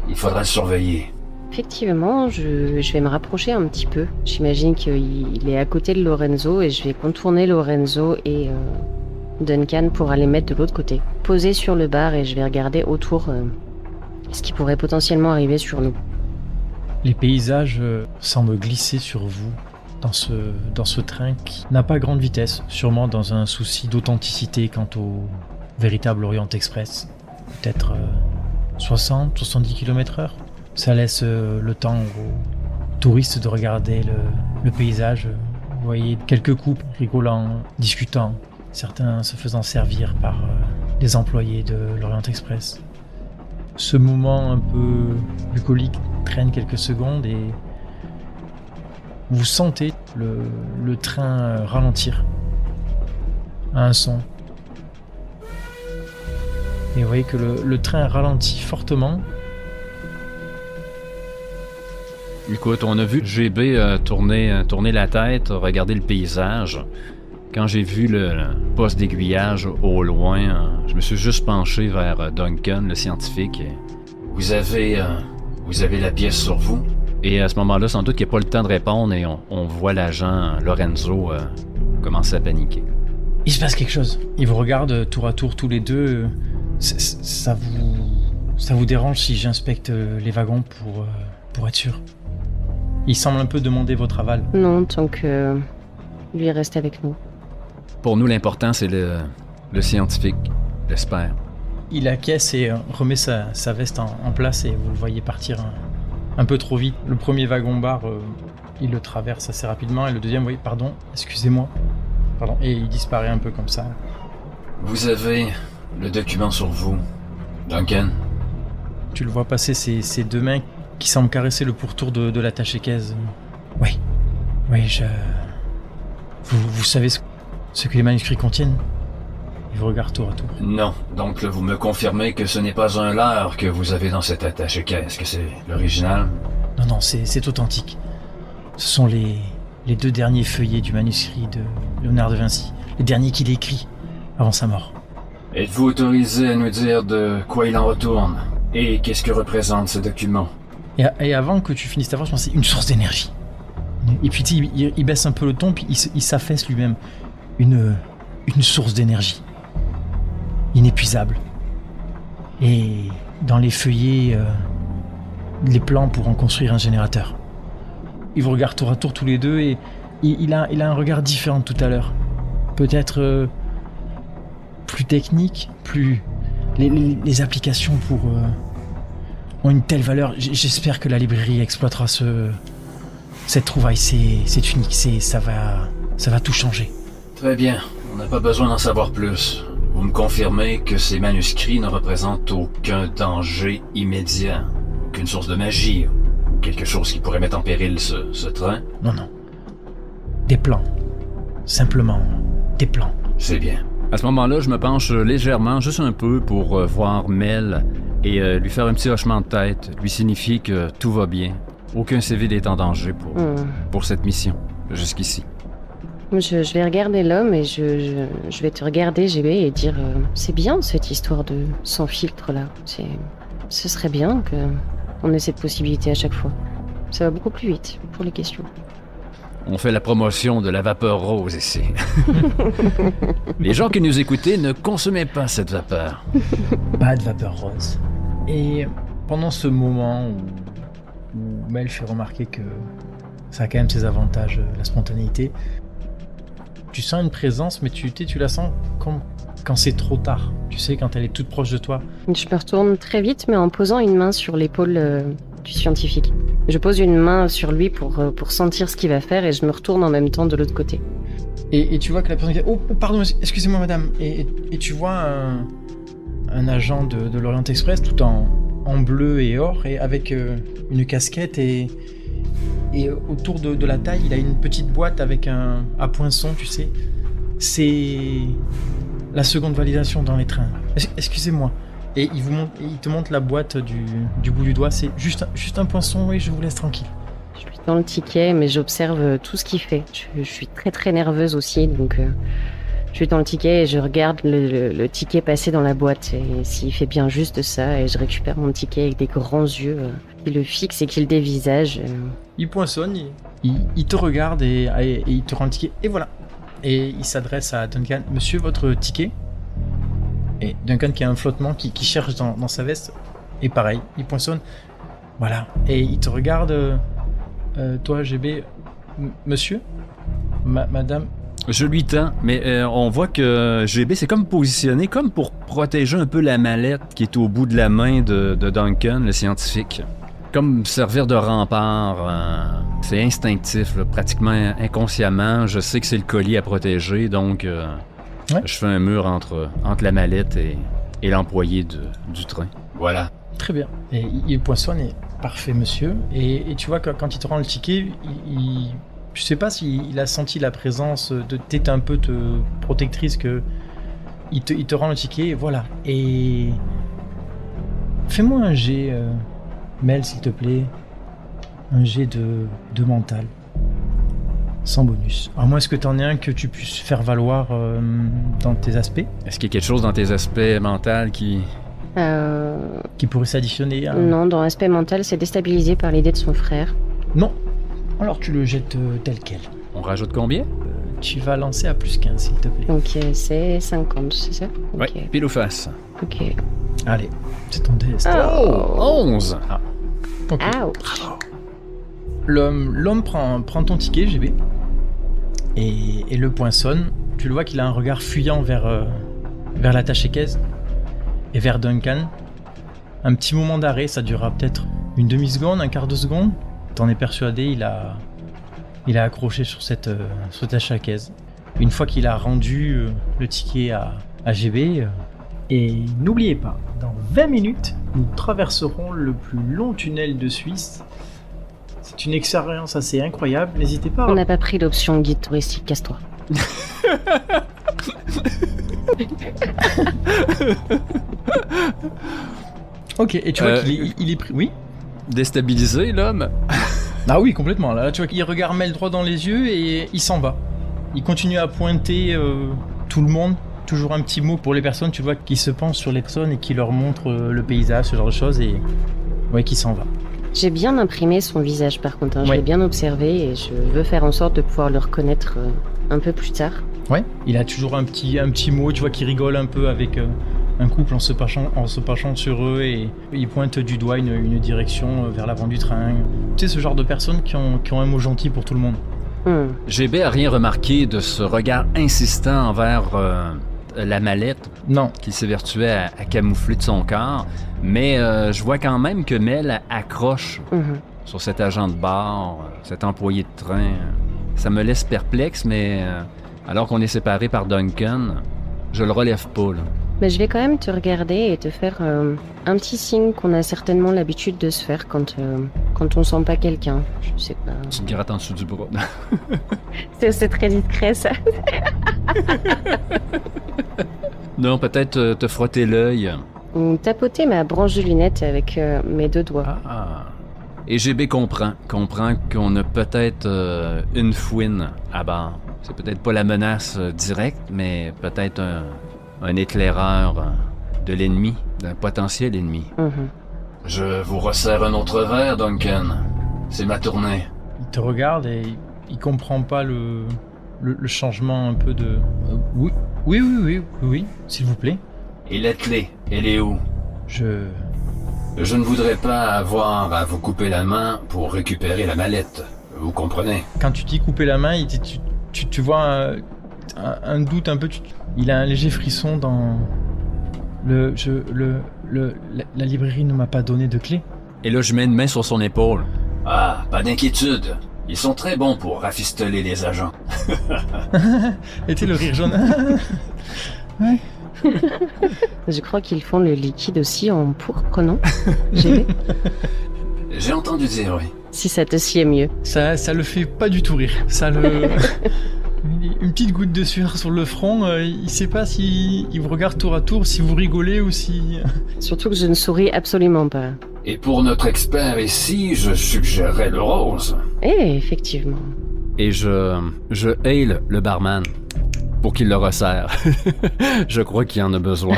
Il faudra le surveiller. Effectivement, je vais me rapprocher un petit peu. J'imagine qu'il est à côté de Lorenzo et je vais contourner Lorenzo et Duncan pour aller mettre de l'autre côté. Poser sur le bar et je vais regarder autour ce qui pourrait potentiellement arriver sur nous. Les paysages semblent glisser sur vous dans ce train qui n'a pas grande vitesse, sûrement dans un souci d'authenticité quant au véritable Orient Express. Peut-être 60-70 km/h. Ça laisse le temps aux touristes de regarder le paysage. Vous voyez quelques couples rigolant, discutant, certains se faisant servir par des employés de l'Orient Express. Ce moment un peu bucolique traîne quelques secondes et vous sentez le train ralentir à un son. Et vous voyez que le train ralentit fortement. Écoute, on a vu GB tourner la tête, regarder le paysage. Quand j'ai vu le poste d'aiguillage au loin, je me suis juste penché vers Duncan, le scientifique. Vous avez la pièce sur vous? Et à ce moment-là, sans doute qu'il n'y a pas le temps de répondre et on voit l'agent Lorenzo commencer à paniquer. Il se passe quelque chose. Il vous regarde tour à tour tous les deux. Ça vous dérange si j'inspecte les wagons pour être sûr? Il semble un peu demander votre aval. Non, tant que lui reste avec nous. Pour nous, l'important, c'est le scientifique, j'espère. Il acquiesce et remet sa veste en place et vous le voyez partir un peu trop vite. Le premier wagon-bar, il le traverse assez rapidement et le deuxième, vous voyez, pardon, excusez-moi. Pardon, et il disparaît un peu comme ça. Vous avez le document sur vous, Duncan? Tu le vois passer ses deux mains qui semblent caresser le pourtour de l'attaché-caisse. Oui, Vous savez ce que les manuscrits contiennent? Il vous regarde tour à tour. Non, donc là, vous me confirmez que ce n'est pas un leurre que vous avez dans cette attaché-caisse, que c'est l'original? Non, c'est authentique. Ce sont les deux derniers feuillets du manuscrit de Léonard de Vinci. Les derniers qu'il écrit avant sa mort. Êtes-vous autorisé à nous dire de quoi il en retourne? Et qu'est-ce que représente ce document? Et avant que tu finisses ta phrase, c'est une source d'énergie. Et puis il baisse un peu le ton, puis il s'affaisse lui-même. Une source d'énergie. Inépuisable. Et dans les feuillets, les plans pour en construire un générateur. Ils vous regardent tour à tour tous les deux et il a un regard différent de tout à l'heure. Peut-être plus technique, plus... Les applications ont une telle valeur. J'espère que la librairie exploitera cette trouvaille. C'est unique, ça va tout changer. Très bien, on n'a pas besoin d'en savoir plus. Vous me confirmez que ces manuscrits ne représentent aucun danger immédiat, aucune source de magie, ou quelque chose qui pourrait mettre en péril ce train? Non. Des plans. Simplement, des plans. C'est bien. À ce moment-là, je me penche légèrement, juste un peu, pour voir Mel et lui faire un petit hochement de tête, lui signifier que tout va bien. Aucun civil n'est en danger pour cette mission, jusqu'ici. Je vais regarder l'homme et je vais te regarder, GB, et dire c'est bien cette histoire de sans filtre là. Ce serait bien qu'on ait cette possibilité à chaque fois. Ça va beaucoup plus vite pour les questions. On fait la promotion de la vapeur rose ici. Les gens qui nous écoutaient, ne consommez pas cette vapeur. Pas de vapeur rose. Et pendant ce moment où où Mel fait remarquer que ça a quand même ses avantages, la spontanéité. Tu sens une présence, mais tu la sens comme quand c'est trop tard. Tu sais, quand elle est toute proche de toi. Je me retourne très vite, mais en posant une main sur l'épaule du scientifique. Je pose une main sur lui pour sentir ce qu'il va faire et je me retourne en même temps de l'autre côté. Et tu vois que la personne dit « Oh, pardon, excusez-moi madame ». Et tu vois un agent de l'Orient Express tout en bleu et or et avec une casquette et autour de la taille, il a une petite boîte avec à poinçon, tu sais. C'est la seconde validation dans les trains. Excusez-moi. Et il te montre la boîte du bout du doigt. C'est juste un poinçon et je vous laisse tranquille. Je lui tends le ticket, mais j'observe tout ce qu'il fait. Je suis très très nerveuse aussi, donc je lui tends le ticket et je regarde le ticket passer dans la boîte. Et s'il fait bien juste ça, et je récupère mon ticket avec des grands yeux qui le fixent et qui le dévisagent. Il poinçonne, il te regarde et il te rend le ticket. Et voilà. Et il s'adresse à Duncan. Monsieur, votre ticket. Et Duncan qui a un flottement qui cherche dans sa veste. Et pareil, il poinçonne. Voilà. Et il te regarde. Toi, GB. Monsieur, madame. Je lui tends, mais on voit que GB c'est comme positionné comme pour protéger un peu la mallette qui est au bout de la main de Duncan, le scientifique. Comme servir de rempart. C'est instinctif, là, pratiquement inconsciemment. Je sais que c'est le colis à protéger, donc ouais. Je fais un mur entre la mallette et l'employé du train. Voilà. Très bien. Et il poinçonne et parfait, monsieur. Et tu vois que quand il te rend le ticket, je sais pas s'il a senti la présence de tête un peu protectrice que il te rend le ticket. Et voilà. Et fais-moi un jet, Mel, s'il te plaît. Un jet de mental. Sans bonus. À moins que t'en aies un que tu puisses faire valoir dans tes aspects. Est-ce qu'il y a quelque chose dans tes aspects mentaux qui pourrait s'additionner à... Non, dans l'aspect mental, c'est déstabilisé par l'idée de son frère. Non. Alors tu le jettes tel quel. On rajoute combien? Tu vas lancer à plus 15, s'il te plaît. Donc c'est 50, c'est ça? Ouais, Ok. pile ou face. Ok. Allez, c'est ton test. Oh! 11! Ah. Ok. Ouch. L'homme prend ton ticket, GB, et le poinçonne. Tu le vois qu'il a un regard fuyant vers l'attaché caisse et vers Duncan. Un petit moment d'arrêt, ça durera peut-être une demi-seconde, un quart de seconde. T'en es persuadé, il a accroché sur cette attache à caisse. Une fois qu'il a rendu le ticket à GB, et n'oubliez pas, dans 20 minutes, nous traverserons le plus long tunnel de Suisse. C'est une expérience assez incroyable, n'hésitez pas. On n'a pas pris l'option guide touristique, casse-toi. Ok, et tu vois qu'il est pris. Oui. Déstabilisé, l'homme? Ah oui, complètement. Là, tu vois qu'il regarde Mel droit dans les yeux et il s'en va. Il continue à pointer tout le monde. Toujours un petit mot pour les personnes, tu vois, qui se penchent sur les personnes et qui leur montrent le paysage, ce genre de choses, et ouais, qui s'en va. J'ai bien imprimé son visage par contre, hein. Je Ouais. l'ai bien observé et je veux faire en sorte de pouvoir le reconnaître un peu plus tard. Ouais. Il a toujours un petit mot, tu vois, qui rigole un peu avec un couple en se penchant sur eux et il pointe du doigt une direction vers l'avant du train. Tu sais, ce genre de personnes qui ont un mot gentil pour tout le monde. GB a rien remarqué de ce regard insistant envers la mallette Non. qui s'évertuait à camoufler de son corps, mais je vois quand même que Mel accroche sur cet agent de bar, cet employé de train. Ça me laisse perplexe, mais alors qu'on est séparés par Duncan, je le relève pas, là. Mais je vais quand même te regarder et te faire un petit signe qu'on a certainement l'habitude de se faire quand on sent pas quelqu'un. Je sais pas. Tu te grattes en dessous du bras. C'est très discret ça. Non, peut-être te frotter l'œil. Ou tapoter ma branche de lunette avec mes deux doigts. Ah. Et GB comprend qu'on a peut-être une fouine à bord. C'est peut-être pas la menace directe, mais peut-être un éclaireur de l'ennemi, d'un potentiel ennemi. Je vous resserre un autre verre, Duncan. C'est ma tournée. Il te regarde et il comprend pas le changement un peu de... Oui, s'il vous plaît. Et la clé, elle est où? Je Je ne voudrais pas avoir à vous couper la main pour récupérer la mallette. Vous comprenez? Quand tu dis couper la main, tu vois un doute un peu. Il a un léger frisson dans la librairie ne m'a pas donné de clé. Et là, je mets une main sur son épaule. Ah, pas d'inquiétude. Ils sont très bons pour rafistoler les agents. Était le rire jaune. Ouais. Je crois qu'ils font le liquide aussi en pourpre, non? GB? J'ai entendu dire, oui. Si ça te sied mieux. Ça le fait pas du tout rire. Ça le... Une petite goutte de sueur sur le front, il sait pas si il vous regarde tour à tour, si vous rigolez ou si... Surtout que je ne souris absolument pas. Et pour notre expert ici, je suggérerais le rose. Eh, effectivement. Et je haile le barman pour qu'il le resserre. Je crois qu'il en a besoin.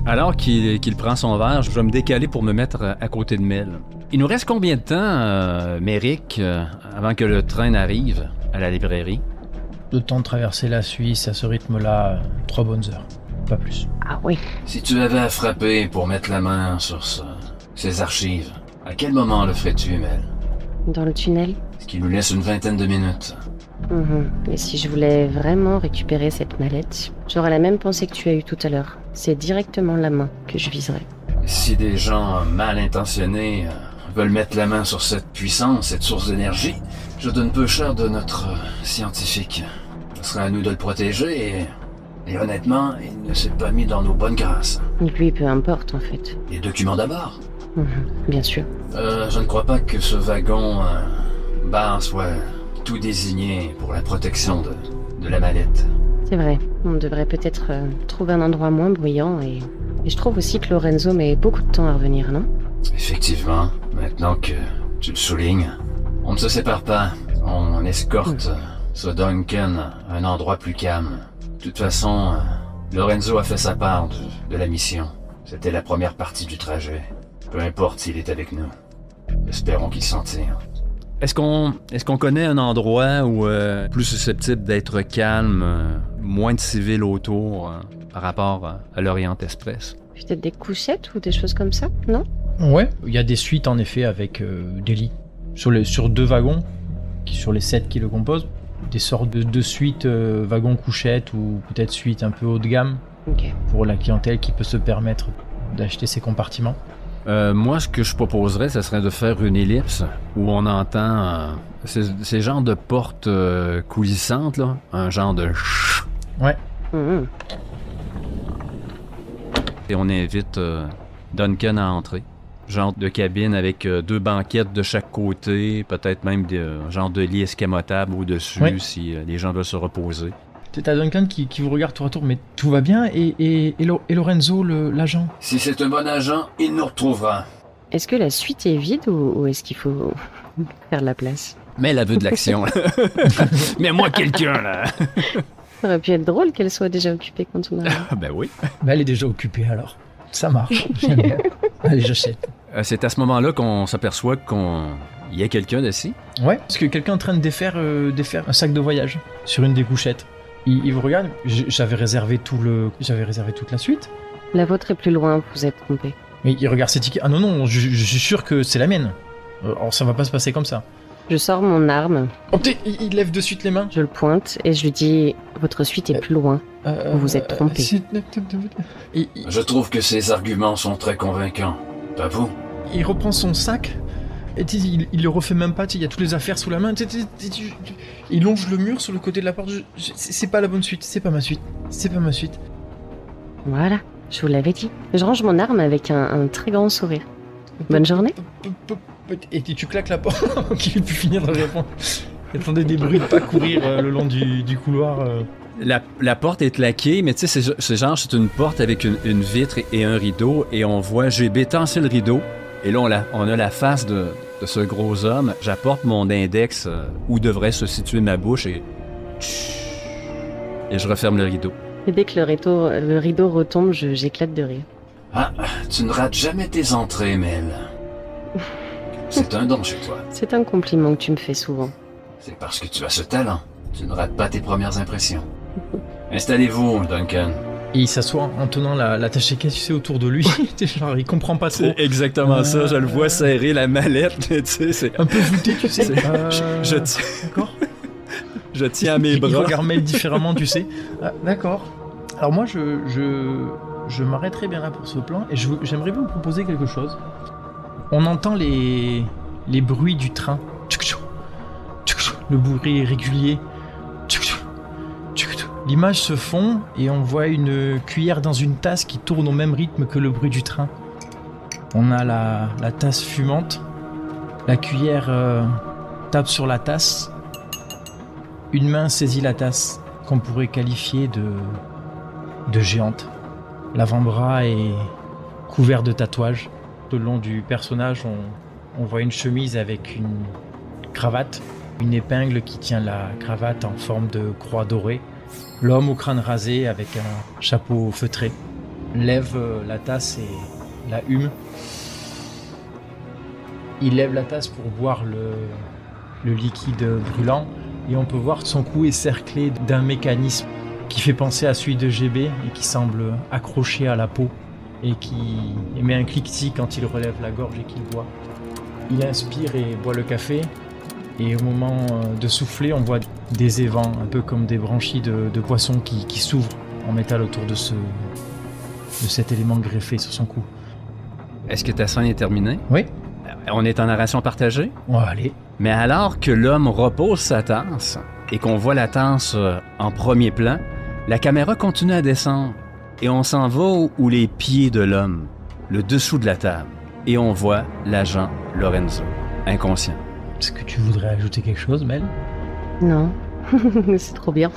Alors qu'il prend son verre, je vais me décaler pour me mettre à côté de Mel. Il nous reste combien de temps, Méric, avant que le train n'arrive à la librairie? Le temps de traverser la Suisse à ce rythme-là, 3 bonnes heures. Pas plus. Ah oui. Si tu avais à frapper pour mettre la main sur ces archives, à quel moment le ferais-tu, Mel? Dans le tunnel? Ce qui nous laisse une vingtaine de minutes. Et si je voulais vraiment récupérer cette mallette, j'aurais la même pensée que tu as eue tout à l'heure. C'est directement la main que je viserais. Si des gens mal intentionnés veulent mettre la main sur cette puissance, cette source d'énergie, je donne peu cher de notre scientifique. Ce sera à nous de le protéger et honnêtement, il ne s'est pas mis dans nos bonnes grâces. Lui, peu importe en fait. Les documents d'abord. Bien sûr. Je ne crois pas que ce wagon bar soit tout désigné pour la protection de la mallette. C'est vrai. On devrait peut-être trouver un endroit moins bruyant et je trouve aussi que Lorenzo met beaucoup de temps à revenir, non? Effectivement, maintenant que tu le soulignes, on ne se sépare pas. On escorte ce Duncan à un endroit plus calme. De toute façon, Lorenzo a fait sa part de la mission. C'était la première partie du trajet. Peu importe s'il est avec nous. Espérons qu'il s'en tire. Est-ce qu'on connaît un endroit où plus susceptible d'être calme, moins de civils autour par rapport à l'Orient Express? Peut-être des couchettes ou des choses comme ça, non? Ouais, il y a des suites en effet avec des lits. Sur 2 wagons, sur les 7 qui le composent, des sortes de suites wagons couchettes ou peut-être suites un peu haut de gamme pour la clientèle qui peut se permettre d'acheter ces compartiments. Moi, ce que je proposerais, ce serait de faire une ellipse où on entend ces genres de portes coulissantes, là, un genre de chut. Ouais. Et on invite Duncan à entrer. Genre de cabine avec 2 banquettes de chaque côté, peut-être même genre de lit escamotable au-dessus si les gens veulent se reposer. T'as Duncan qui vous regarde tour à tour, mais tout va bien, et Lorenzo, l'agent? Si c'est un bon agent, il nous retrouvera. Est-ce que la suite est vide ou est-ce qu'il faut faire de la place? Mais elle veut de l'action. Mets-moi quelqu'un, là. Ça aurait pu être drôle qu'elle soit déjà occupée quand on arrive. Ben oui. Ben elle est déjà occupée alors. Ça marche. J'aime bien. Allez, j'achète. C'est à ce moment-là qu'on s'aperçoit qu'il y a quelqu'un d'ici. Ouais, parce que quelqu'un est en train de défaire un sac de voyage sur une des couchettes. Il vous regarde, j'avais réservé toute la suite. La vôtre est plus loin, vous êtes trompé. Mais il regarde ses tickets. Ah non, je suis sûr que c'est la mienne. Alors ça va pas se passer comme ça. Je sors mon arme. Oh putain, il lève de suite les mains. Je le pointe et je lui dis « Votre suite est plus loin. Vous vous êtes trompé. » Je trouve que ces arguments sont très convaincants. Pas vous? Il reprend son sac. Et il le refait même pas, il y a toutes les affaires sous la main. Il longe le mur sur le côté de la porte. C'est pas la bonne suite, c'est pas ma suite. Voilà, je vous l'avais dit. Je range mon arme avec un très grand sourire. Bonne journée. Et tu claques la porte qu'il ait pu finir de répondre. Il attendait des bruits de pas courir le long du couloir. La porte est claquée, mais tu sais, c'est une porte avec une vitre et un rideau, et on voit GB tasser le rideau, et là on a la face de ce gros homme. J'apporte mon index où devrait se situer ma bouche et je referme le rideau. Et dès que le rideau retombe, j'éclate de rire. Ah, tu ne rates jamais tes entrées, Mel. C'est un don chez toi. C'est un compliment que tu me fais souvent. C'est parce que tu as ce talent. Tu ne rates pas tes premières impressions. Installez-vous, Duncan. Et il s'assoit en tenant la tache caisse, tu sais, autour de lui. Genre, il comprend pas trop. C'est exactement ça, je le vois serrer la mallette, tu sais, c'est... Un peu voûté, tu sais. D'accord. Je tiens à mes Il bras. regarde Mel différemment, tu sais. Ah, d'accord. Alors moi, je m'arrêterai bien là pour ce plan et j'aimerais vous proposer quelque chose. On entend les bruits du train. Le bruit régulier. L'image se fond et on voit une cuillère dans une tasse qui tourne au même rythme que le bruit du train. On a la tasse fumante. La cuillère tape sur la tasse. Une main saisit la tasse qu'on pourrait qualifier de géante. L'avant-bras est couvert de tatouages. Tout le long du personnage, on voit une chemise avec une cravate, une épingle qui tient la cravate en forme de croix dorée. L'homme au crâne rasé avec un chapeau feutré lève la tasse et la hume. Il lève la tasse pour boire le liquide brûlant et on peut voir que son cou est cerclé d'un mécanisme qui fait penser à celui de GB et qui semble accroché à la peau et qui émet un cliquetis quand il relève la gorge et qu'il boit. Il inspire et boit le café et au moment de souffler, on voit des évents, un peu comme des branchies de poissons qui s'ouvrent en métal autour de cet élément greffé sur son cou. Est-ce que ta scène est terminée? Oui. On est en narration partagée? On va aller. Mais alors que l'homme repose sa tasse et qu'on voit la tasse en premier plan, la caméra continue à descendre et on s'en va où les pieds de l'homme, le dessous de la table, et on voit l'agent Lorenzo, inconscient. Est-ce que tu voudrais ajouter quelque chose, Mel? Non, c'est trop bien.